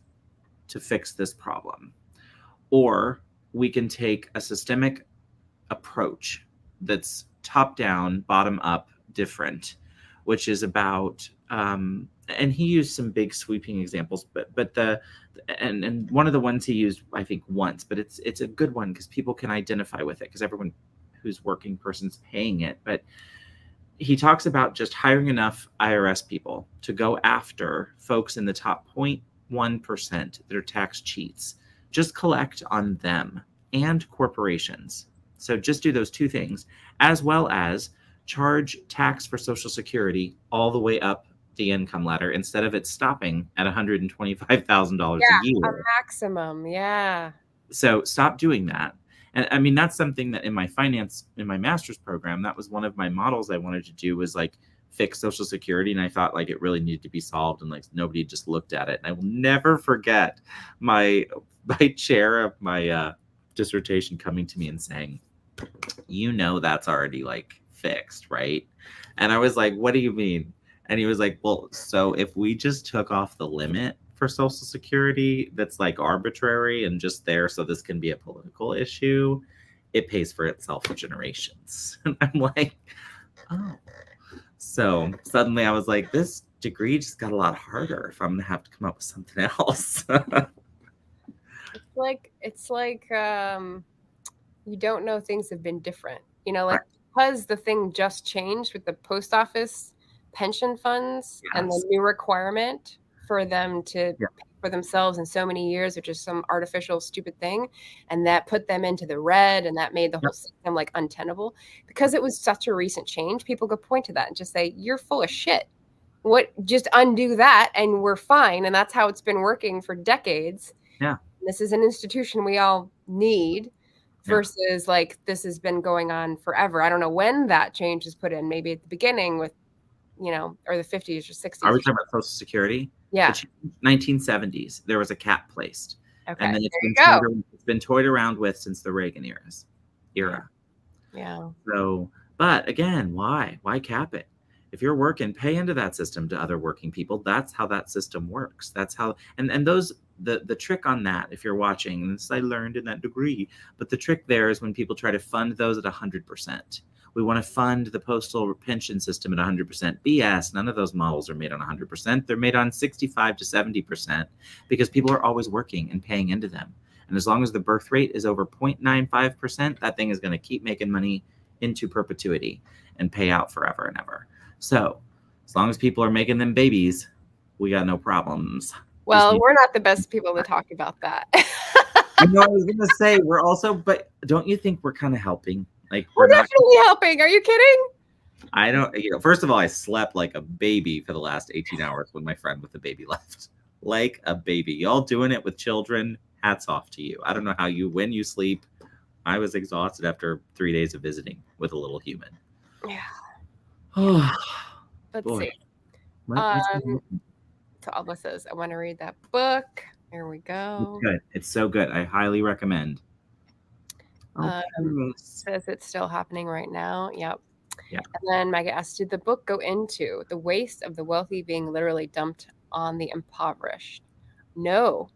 to fix this problem, or we can take a systemic approach that's top down, bottom up, different, which is about, and he used some big sweeping examples, but and one of the ones he used, I think, once, but it's a good one because people can identify with it because everyone who's working person's paying it. But he talks about just hiring enough IRS people to go after folks in the top 0.1% that are tax cheats. Just collect on them and corporations. So just do those two things, as well as charge tax for Social Security all the way up the income ladder instead of it stopping at $125,000 Yeah, a year. a maximum. Yeah. So stop doing that. And I mean, that's something that in my master's program, that was one of my models I wanted to do, was like fix Social Security. And I thought like it really needed to be solved, and like nobody just looked at it. And I will never forget my chair of my dissertation coming to me and saying, that's already like fixed, right? And I was like, what do you mean? And he was like, well, so if we just took off the limit for Social Security that's like arbitrary and just there so this can be a political issue, it pays for itself for generations. And I'm like, oh. So suddenly I was like, this degree just got a lot harder if I'm gonna have to come up with something else. It's like you don't know things have been different. Like because the thing just changed with the post office pension funds and the new requirement for them to pay for themselves in so many years, which is some artificial stupid thing, and that put them into the red, and that made the whole system like untenable. Because it was such a recent change, people could point to that and just say, you're full of shit. Just undo that and we're fine. And that's how it's been working for decades. Yeah. This is an institution we all need versus like this has been going on forever. I don't know when that change is put in, maybe at the beginning with, or the 50s or 60s. Are we talking about Social Security? Yeah. 1970s, there was a cap placed. Okay. And then it's been toyed around with since the Reagan era. Yeah. So, but again, why? Why cap it? If you're working, pay into that system to other working people. That's how that system works. That's how, and those, the trick on that, if you're watching, and this I learned in that degree, but the trick there is when people try to fund those at 100%. We want to fund the postal pension system at 100%. BS. None of those models are made on 100%. They're made on 65 to 70% because people are always working and paying into them. And as long as the birth rate is over 0.95%, that thing is going to keep making money into perpetuity and pay out forever and ever. So as long as people are making them babies, we got no problems. Well, we're not the best people to talk about that. I know, I was going to say, we're also, but don't you think we're kind of helping? Like we're definitely helping. Are you kidding? I don't, first of all, I slept like a baby for the last 18 hours when my friend with the baby left. Like a baby. Y'all doing it with children. Hats off to you. I don't know when you sleep. I was exhausted after 3 days of visiting with a little human. Yeah. Let's see. To all this is, I want to read that book. Here we go. It's good. It's so good. I highly recommend. Says it's still happening right now. Yep. Yeah. And then Maggie asked, did the book go into the waste of the wealthy being literally dumped on the impoverished? No.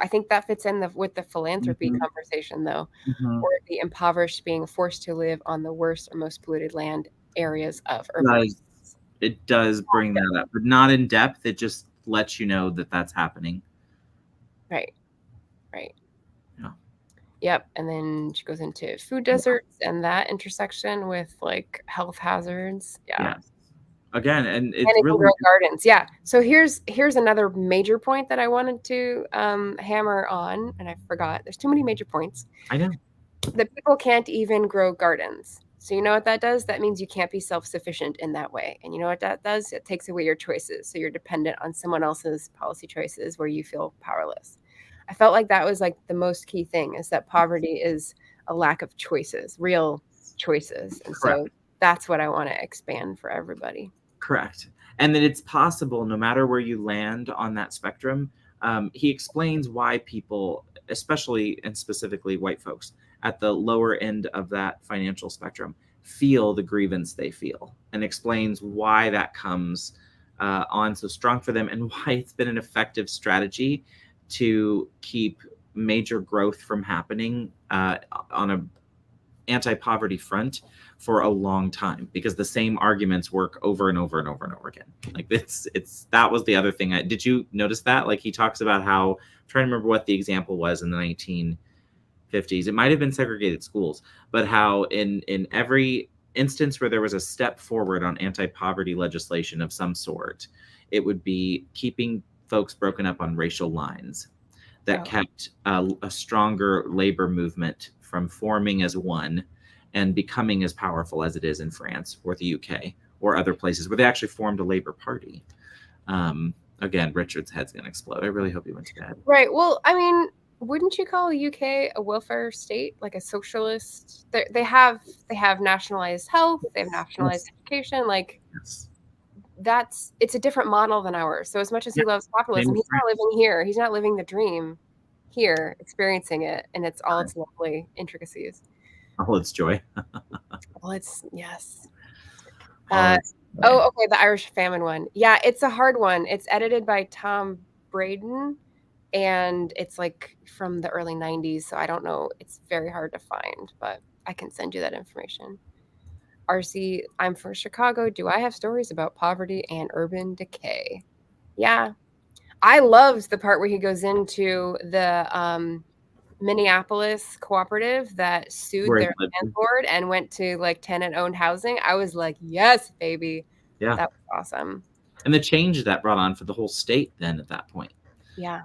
I think that fits in with the philanthropy conversation, though, or the impoverished being forced to live on the worst or most polluted land areas of urban. It does bring that up, but not in depth. It just lets you know that that's happening. Right. Yeah. Yep. And then she goes into food deserts and that intersection with like health hazards. Yeah. Again, and it's really grow gardens. Yeah. So here's another major point that I wanted to hammer on, and I forgot. There's too many major points. I know. That people can't even grow gardens. So you know what that does? That means you can't be self-sufficient in that way. And you know what that does? It takes away your choices. So you're dependent on someone else's policy choices where you feel powerless. I felt like that was like the most key thing, is that poverty is a lack of choices, real choices. And so that's what I want to expand for everybody. Correct. And that it's possible, no matter where you land on that spectrum. He explains why people, especially and specifically white folks, at the lower end of that financial spectrum feel the grievance they feel, and explains why that comes on so strong for them, and why it's been an effective strategy to keep major growth from happening on a anti-poverty front for a long time, because the same arguments work over and over and over and over again. Like that was the other thing. Did you notice that? Like he talks about how, I'm trying to remember what the example was in the 1950s. It might have been segregated schools, but how in every instance where there was a step forward on anti-poverty legislation of some sort, it would be keeping folks broken up on racial lines that kept a stronger labor movement from forming as one and becoming as powerful as it is in France or the UK or other places where they actually formed a labor party. Again, Richard's head's gonna explode. I really hope he went to bed. Right. Well, I mean, wouldn't you call the UK a welfare state, like a socialist? They have nationalized health, they have nationalized education. Like it's a different model than ours. So as much as he loves populism, he's not living here. He's not living the dream here, experiencing it, and it's all its lovely intricacies. All its joy. Well, it's yes. Okay, the Irish famine one. Yeah, it's a hard one. It's edited by Tom Braden, and it's like from the early 90s, so I don't know. It's very hard to find, but I can send you that information. RC, I'm from Chicago. Do I have stories about poverty and urban decay? Yeah. I loved the part where he goes into the Minneapolis cooperative that sued their landlord and went to like tenant-owned housing. I was like, yes, baby. Yeah. That was awesome. And the change that brought on for the whole state then at that point. Yeah.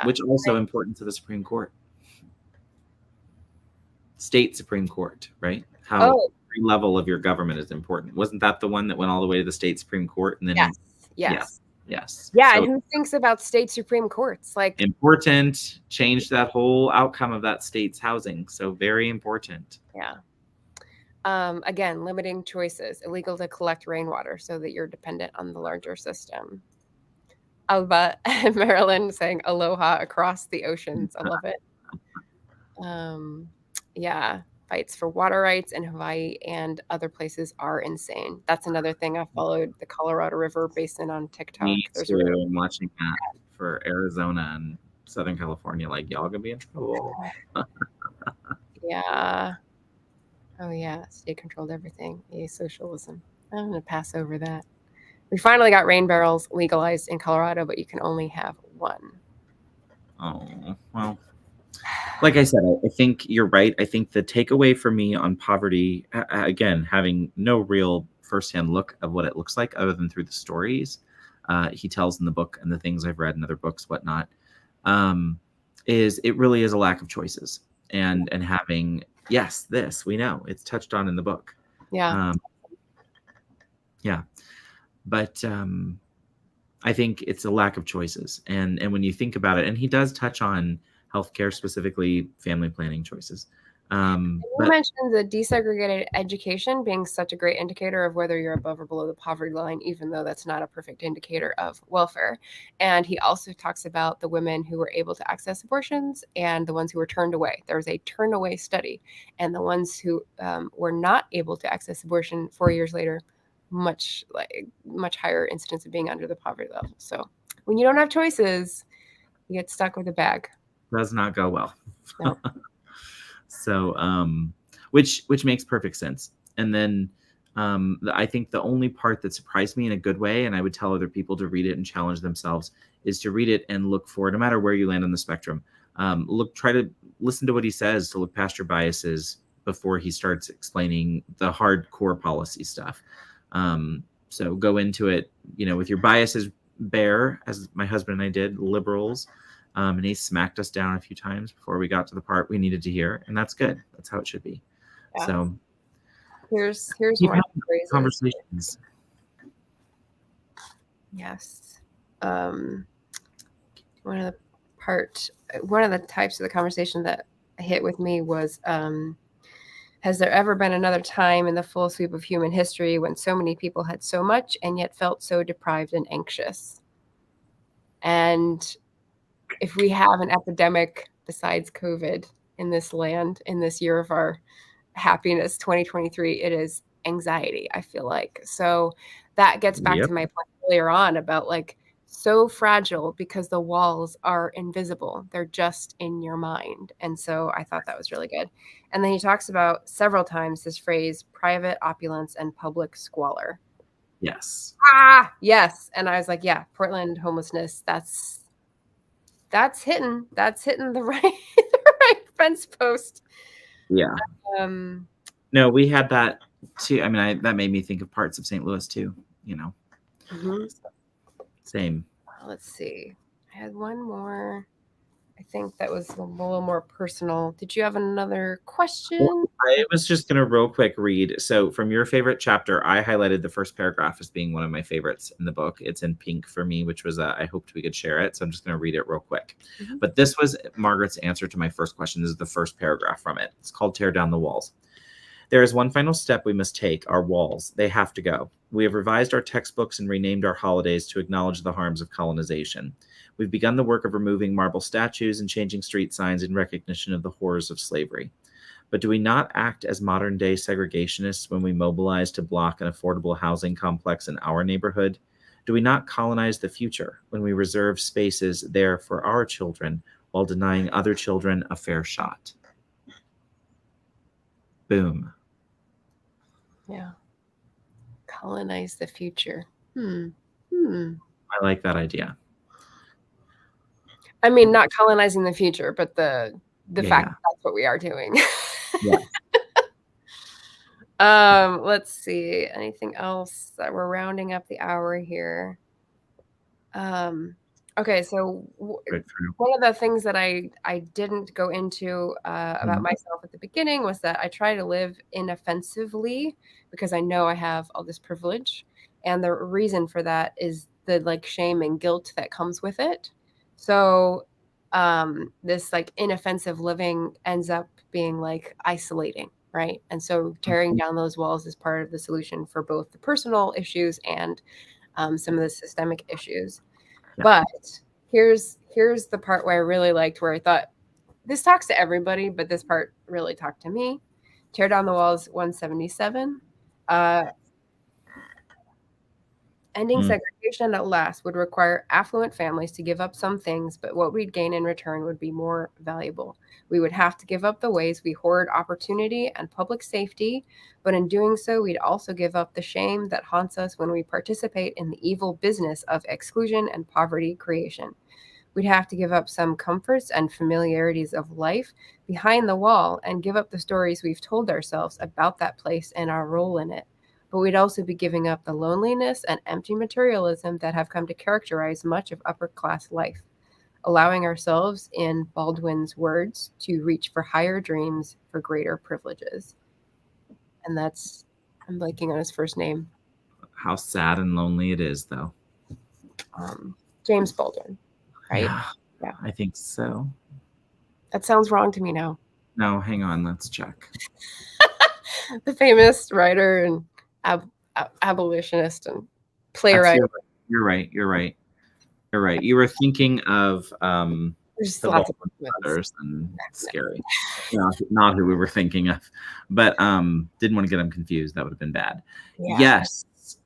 Which also important to the Supreme Court. State Supreme Court, right? How every level of your government is important. Wasn't that the one that went all the way to the state Supreme Court? And then Yes. Yeah, so, and who thinks about state Supreme Courts? Like important, changed that whole outcome of that state's housing. So very important. Yeah. Again, limiting choices, illegal to collect rainwater so that you're dependent on the larger system. Alba and Maryland saying aloha across the oceans. I love it. Yeah, fights for water rights in Hawaii and other places are insane. That's another thing. I followed the Colorado River Basin on TikTok. Me too. I'm watching that for Arizona and Southern California. Like, y'all gonna be in trouble. Yeah. Oh yeah, state controlled everything. Yeah, socialism. I'm gonna pass over that. We finally got rain barrels legalized in Colorado, but you can only have one. Oh, well. Like I said, I think you're right. I think the takeaway for me on poverty, again, having no real firsthand look of what it looks like other than through the stories he tells in the book and the things I've read in other books, whatnot, is it really is a lack of choices. And having, yes, this, we know, it's touched on in the book. Yeah. Yeah. But I think it's a lack of choices. And when you think about it, and he does touch on healthcare, specifically family planning choices. You mentioned the desegregated education being such a great indicator of whether you're above or below the poverty line, even though that's not a perfect indicator of welfare. And he also talks about the women who were able to access abortions and the ones who were turned away. There was a turn away study, and the ones who were not able to access abortion 4 years later, much higher incidence of being under the poverty level. So when you don't have choices, you get stuck with a bag. Does not go well. No. So, which makes perfect sense. And then I think the only part that surprised me in a good way, and I would tell other people to read it and challenge themselves, is to read it and look for, no matter where you land on the spectrum, try to listen to what he says, to look past your biases before he starts explaining the hardcore policy stuff. So go into it, with your biases bare, as my husband and I did, liberals. And he smacked us down a few times before we got to the part we needed to hear, and that's good. That's how it should be. Yeah. So here's more conversations. Yes. One of the types of the conversation that hit with me was, has there ever been another time in the full sweep of human history when so many people had so much and yet felt so deprived and anxious? And if we have an epidemic besides COVID in this land, in this year of our happiness, 2023, it is anxiety, I feel like. So that gets back to my point earlier on about so fragile because the walls are invisible. They're just in your mind. And so I thought that was really good. And then he talks about several times this phrase, private opulence and public squalor. Yes. Yes. And I was like, yeah, Portland homelessness, that's hitting the right fence post. Yeah. No, we had that too. I mean, that made me think of parts of St. Louis too, Mm-hmm. Same. Let's see. I had one more. I think that was a little more personal. Did you have another question? I was just going to real quick read. So from your favorite chapter, I highlighted the first paragraph as being one of my favorites in the book. It's in pink for me, which was, I hoped we could share it. So I'm just going to read it real quick. But this was Margaret's answer to my first question. This is the first paragraph from it. It's called Tear Down the Walls. There is one final step we must take, our walls. They have to go. We have revised our textbooks and renamed our holidays to acknowledge the harms of colonization. We've begun the work of removing marble statues and changing street signs in recognition of the horrors of slavery. But do we not act as modern-day segregationists when we mobilize to block an affordable housing complex in our neighborhood? Do we not colonize the future when we reserve spaces there for our children while denying other children a fair shot? Boom. Yeah. Colonize the future. I like that idea. I mean, not colonizing the future, but the fact that that's what we are doing. Let's see. Anything else that we're rounding up the hour here? Okay, so one of the things that I didn't go into about myself at the beginning was that I try to live inoffensively because I know I have all this privilege, and the reason for that is the like shame and guilt that comes with it. So this like inoffensive living ends up being like isolating, right? And so tearing down those walls is part of the solution for both the personal issues and some of the systemic issues. But here's the part where I really liked, where I thought this talks to everybody, but this part really talked to me. Tear Down the Walls 177. Ending segregation at last would require affluent families to give up some things, but what we'd gain in return would be more valuable. We would have to give up the ways we hoard opportunity and public safety, but in doing so, we'd also give up the shame that haunts us when we participate in the evil business of exclusion and poverty creation. We'd have to give up some comforts and familiarities of life behind the wall and give up the stories we've told ourselves about that place and our role in it. But we'd also be giving up the loneliness and empty materialism that have come to characterize much of upper-class life, allowing ourselves, in Baldwin's words, to reach for higher dreams for greater privileges. And that's, I'm blanking on his first name. How sad and lonely it is, though. James Baldwin, right? Yeah, I think so. That sounds wrong to me now. No, hang on, let's check. The famous writer and abolitionist and playwright. You're right. You were thinking of there's lots of others and scary. Not who we were thinking of, but didn't want to get them confused. That would have been bad. Yeah.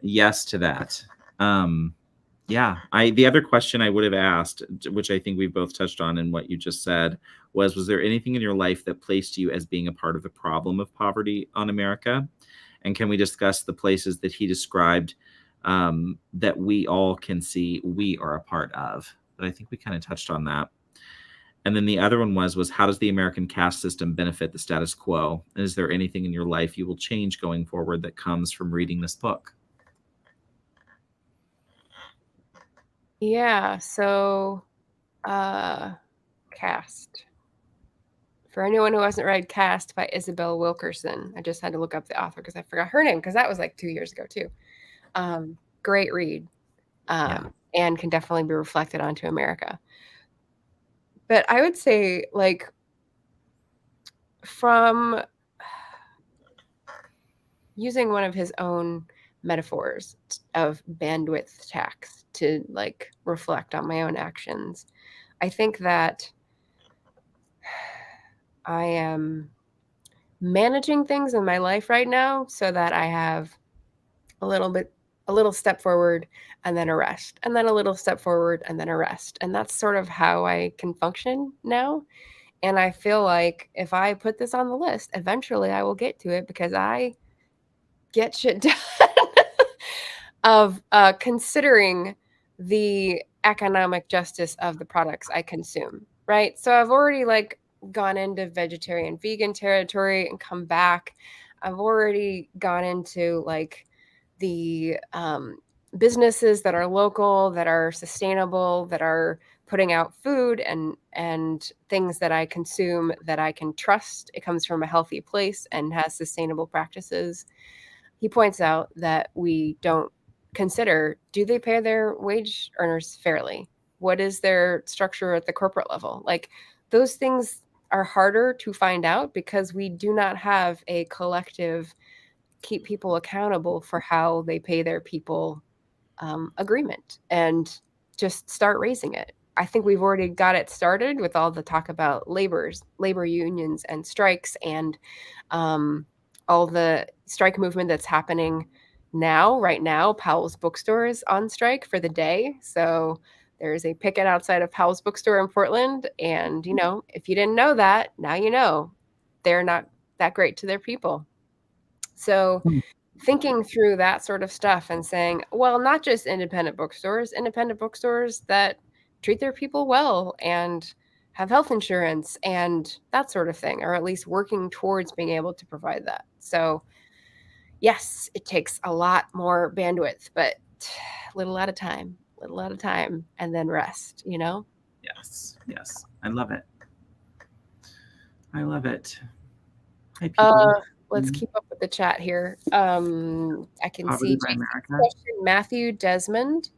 Yes to that. The other question I would have asked, which I think we both touched on in what you just said, was there anything in your life that placed you as being a part of the problem of poverty on America? And can we discuss the places that he described that we all can see we are a part of? But I think we kind of touched on that. And then the other one was how does the American caste system benefit the status quo? And is there anything in your life you will change going forward that comes from reading this book? Yeah, so Caste. For anyone who hasn't read Caste by Isabel Wilkerson, I just had to look up the author because I forgot her name, because that was like 2 years ago too. Great read, and can definitely be reflected onto America. But I would say, like, from using one of his own metaphors of bandwidth tax to like reflect on my own actions, I think that I am managing things in my life right now so that I have a little step forward and then a rest, and then a little step forward and then a rest. And that's sort of how I can function now. And I feel like if I put this on the list, eventually I will get to it because I get shit done of considering the economic justice of the products I consume, right? So I've already like gone into vegetarian vegan territory and come back. I've already gone into like the businesses that are local, that are sustainable, that are putting out food and things that I consume that I can trust. It comes from a healthy place and has sustainable practices. He points out that we don't consider, do they pay their wage earners fairly? What is their structure at the corporate level? Like, those things are harder to find out because we do not have a collective keep people accountable for how they pay their people agreement, and just start raising it. I think we've already got it started with all the talk about labor unions and strikes, and all the strike movement that's happening now. Right now, Powell's bookstore is on strike for the day. So there's a picket outside of Powell's bookstore in Portland. And, you know, if you didn't know that, now you know. They're not that great to their people. So thinking through that sort of stuff and saying, well, not just independent bookstores that treat their people well and have health insurance and that sort of thing, or at least working towards being able to provide that. So yes, it takes a lot more bandwidth, but little at a time, and then rest, you know? Yes. I love it. Hi, people. Let's keep up with the chat here. I can see Matthew Desmond.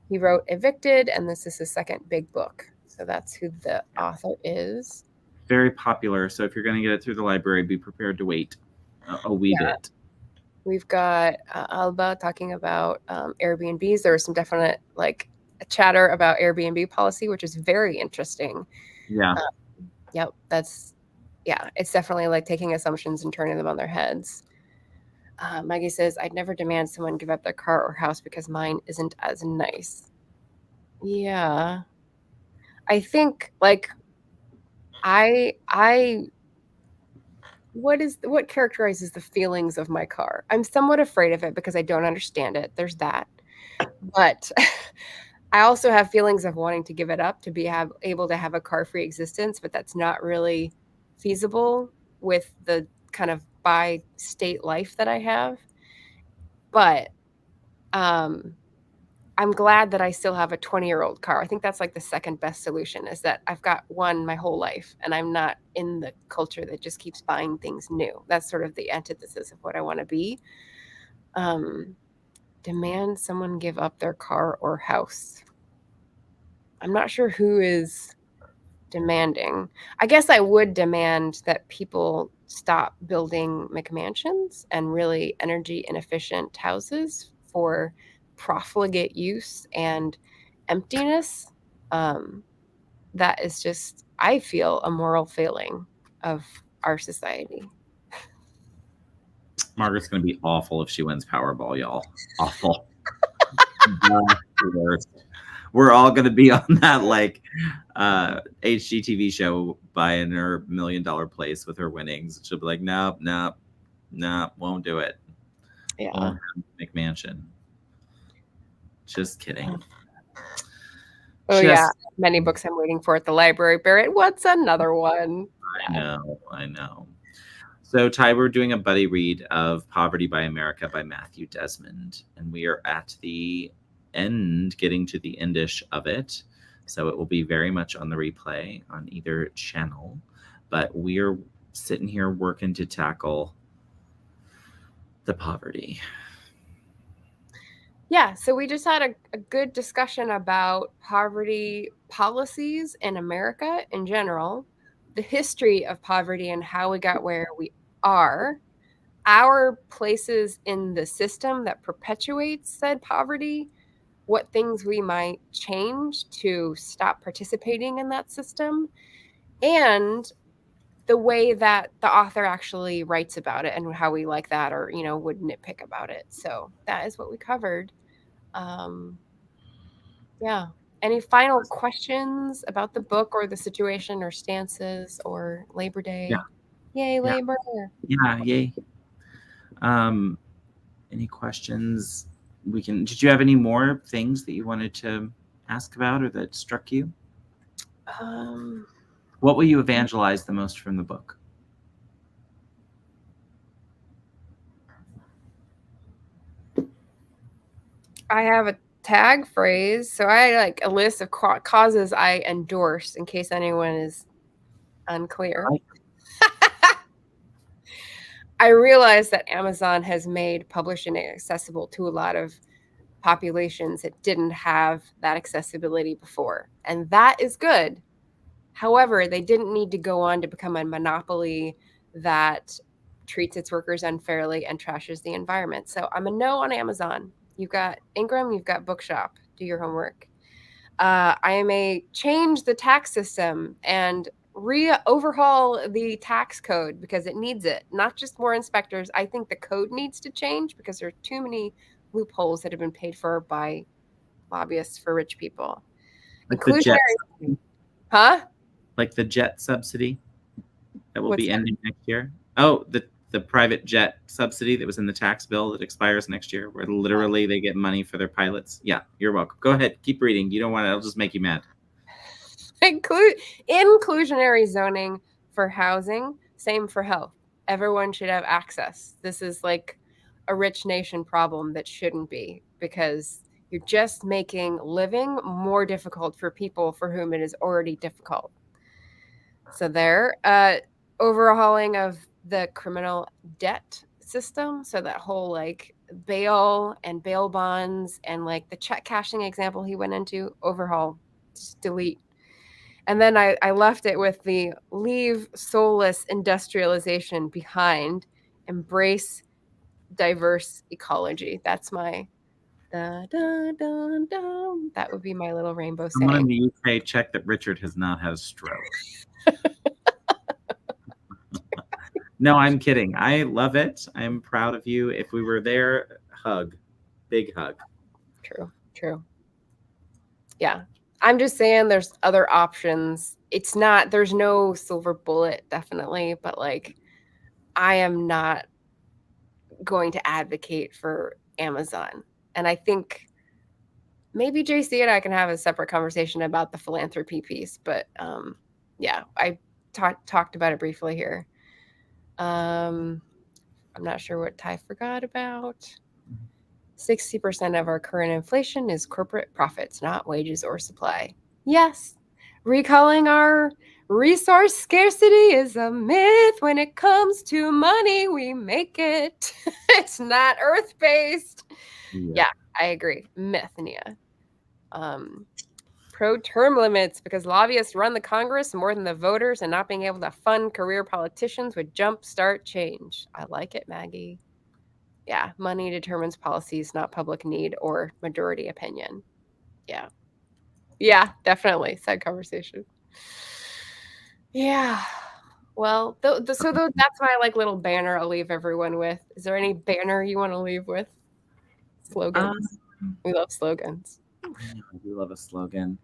He wrote Evicted, and this is his second big book. So that's who the author is. Very popular. So if you're going to get it through the library, be prepared to wait a wee bit. We've got Alba talking about Airbnbs. There was some definite chatter about Airbnb policy, which is very interesting. Yeah. Yep. It's definitely like taking assumptions and turning them on their heads. Maggie says, I'd never demand someone give up their car or house because mine isn't as nice. Yeah. I think what characterizes the feelings of my car? I'm somewhat afraid of it because I don't understand it. There's that. But I also have feelings of wanting to give it up to be able to have a car-free existence, but that's not really feasible with the kind of by state life that I have. But I'm glad that I still have a 20-year-old car. I think that's like the second best solution, is that I've got one my whole life and I'm not in the culture that just keeps buying things new. That's sort of the antithesis of what I want to be. Demand someone give up their car or house. I'm not sure who is demanding. I guess I would demand that people stop building McMansions and really energy inefficient houses for profligate use and emptiness. That is just, I feel, a moral failing of our society. Margaret's going to be awful if she wins Powerball, y'all. Awful. We're all going to be on that HGTV show buying her $1 million place with her winnings. She'll be like, nope, won't do it. Yeah. Won't have McMansion. Just kidding. Oh, yeah. Many books I'm waiting for at the library. Barrett, what's another one? I know. So, Ty, we're doing a buddy read of Poverty by America by Matthew Desmond, and we are at the end, getting to the endish of it. So it will be very much on the replay on either channel, but we're sitting here working to tackle the poverty. Yeah, so we just had a good discussion about poverty policies in America in general, the history of poverty and how we got where we are, our places in the system that perpetuates said poverty, what things we might change to stop participating in that system, and the way that the author actually writes about it and how we like that, or, would nitpick about it. So that is what we covered. Yeah. Any final questions about the book or the situation or stances or Labor Day? Yeah. Yay, Labor. Yeah, yay. Any questions? Did you have any more things that you wanted to ask about or that struck you? What will you evangelize the most from the book? I have a tag phrase. So I like a list of causes I endorse in case anyone is unclear. I realize that Amazon has made publishing accessible to a lot of populations that didn't have that accessibility before. And that is good. However, they didn't need to go on to become a monopoly that treats its workers unfairly and trashes the environment. So I'm a no on Amazon. You've got Ingram, you've got Bookshop. Do your homework. I am a change the tax system and overhaul the tax code because it needs it. Not just more inspectors. I think the code needs to change because there are too many loopholes that have been paid for by lobbyists for rich people. Like the jet, huh? Like the jet subsidy that will be ending next year. Oh, the private jet subsidy that was in the tax bill that expires next year, where literally they get money for their pilots. Yeah, you're welcome. Go ahead, keep reading. You don't want it; it'll just make you mad. Inclusionary zoning for housing, same for health. Everyone should have access. This is like a rich nation problem that shouldn't be, because you're just making living more difficult for people for whom it is already difficult. So there, overhauling of the criminal debt system. So that whole like bail and bail bonds and like the check cashing example he went into, overhaul, just delete. And then I left it with the leave soulless industrialization behind, embrace diverse ecology. That's my that would be my little rainbow saying. Someone in the UK check that Richard has not had a stroke. No, I'm kidding. I love it. I'm proud of you. If we were there, hug. Big hug. True. Yeah. I'm just saying there's other options. There's no silver bullet, definitely, but like I am not going to advocate for Amazon. And I think maybe JC and I can have a separate conversation about the philanthropy piece, but yeah, I talked about it briefly here. I'm not sure what Ty forgot about. 60% of our current inflation is corporate profits, not wages or supply. Yes, recalling our resource scarcity is a myth. When it comes to money, we make it. It's not earth-based. Yeah, I agree. Myth, Nia. Pro-term limits, because lobbyists run the Congress more than the voters, and not being able to fund career politicians would jumpstart change. I like it, Maggie. Yeah, money determines policies, not public need or majority opinion. Yeah, definitely. Side conversation. Yeah. Well, so that's my like little banner I'll leave everyone with. Is there any banner you want to leave with? Slogans. We love slogans. I do love a slogan.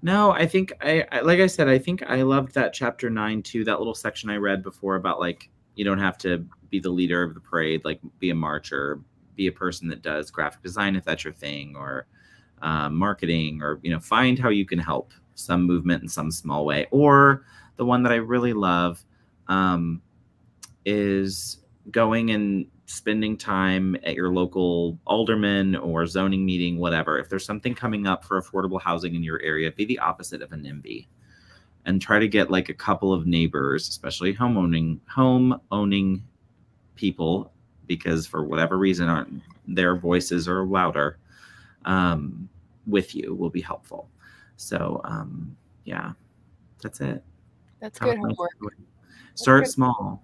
No, I think like I said, I think I loved that chapter 9 too. That little section I read before about like you don't have to be the leader of the parade, like be a marcher, be a person that does graphic design if that's your thing, or marketing, or find how you can help some movement in some small way. Or the one that I really love is going and spending time at your local alderman or zoning meeting, whatever. If there's something coming up for affordable housing in your area, be the opposite of a NIMBY and try to get like a couple of neighbors, especially home owning people, because for whatever reason their voices are louder, with you will be helpful. So yeah, that's it. That's good homework. Start small,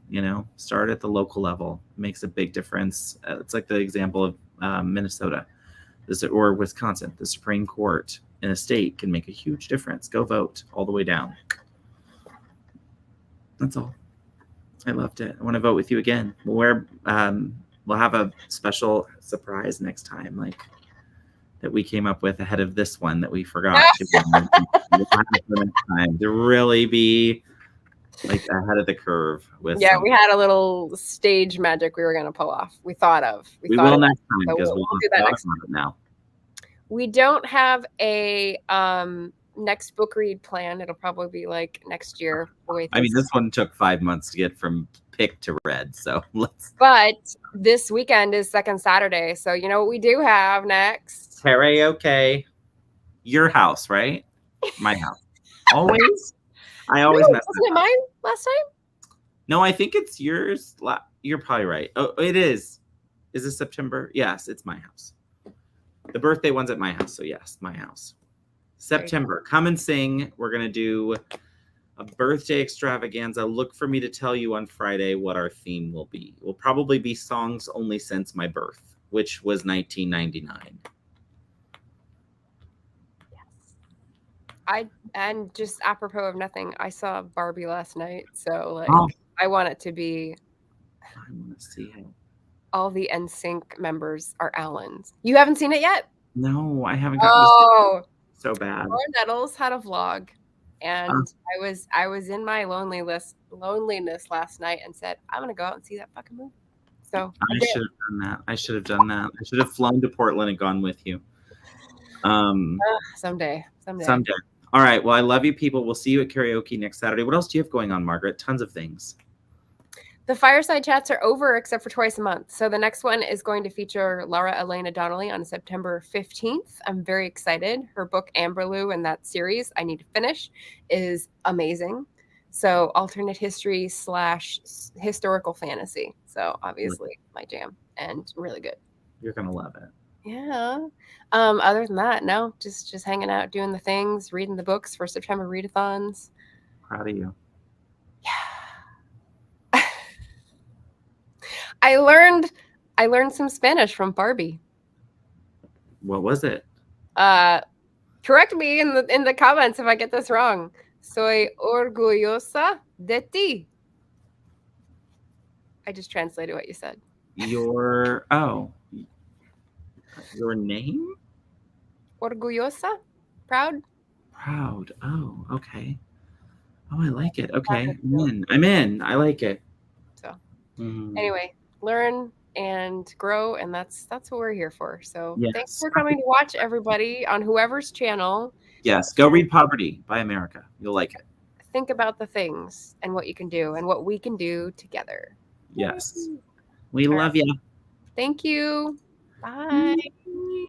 start at the local level. It makes a big difference. It's like the example of Minnesota or Wisconsin. The Supreme Court in a state can make a huge difference. Go vote all the way down. That's all. I loved it. I want to vote with you again. We'll have a special surprise next time, like that we came up with ahead of this one that we forgot to really be like ahead of the curve with. Yeah, we had a little stage magic we were going to pull off. We thought of. We will next time, because we'll do that next time. Now we don't have a next book read plan. It'll probably be like next year. I mean, this one took 5 months to get from pick to read, so let's. But this weekend is second Saturday, so you know what we do have next? Karaoke. Your house, right? My house. Always? I always No, mess wasn't it up. mine last time? No, I think it's yours. You're probably right. Oh, it is. Is it September? Yes, it's my house. The birthday one's at my house, so yes, my house. September. Come and sing. We're going to do a birthday extravaganza. Look for me to tell you on Friday what our theme will be. It will probably be songs only since my birth, which was 1999. And just apropos of nothing, I saw Barbie last night, so like I want it to be. I want to see it. All the NSYNC members are Allens. You haven't seen it yet? No, I haven't gotten to see it. So bad. Laura Nettles had a vlog, and I was in my loneliness last night and said, I'm gonna go out and see that fucking movie. So I should have done that. I should have flown to Portland and gone with you. Someday. All right. Well, I love you, people. We'll see you at karaoke next Saturday. What else do you have going on, Margaret? Tons of things. The fireside chats are over except for twice a month. So the next one is going to feature Laura Elena Donnelly on September 15th. I'm very excited. Her book, Amberlou, and that series I need to finish is amazing. So alternate history / historical fantasy. So obviously my jam and really good. You're going to love it. Yeah. Other than that, no, just hanging out, doing the things, reading the books for September readathons. Proud of you. Yeah. I learned some Spanish from Barbie. What was it? Correct me in the comments if I get this wrong. Soy orgullosa de ti. I just translated what you said. Your name? Orgullosa? Proud? Proud. Oh, okay. Oh, I like it. Okay. I'm in. I like it. So anyway, learn and grow, and that's what we're here for. So Thanks for coming to watch, everybody, on whoever's channel. Yes, go read Poverty by America. You'll like it. Think about the things and what you can do and what we can do together. Yes. We love you. Thank you. Bye.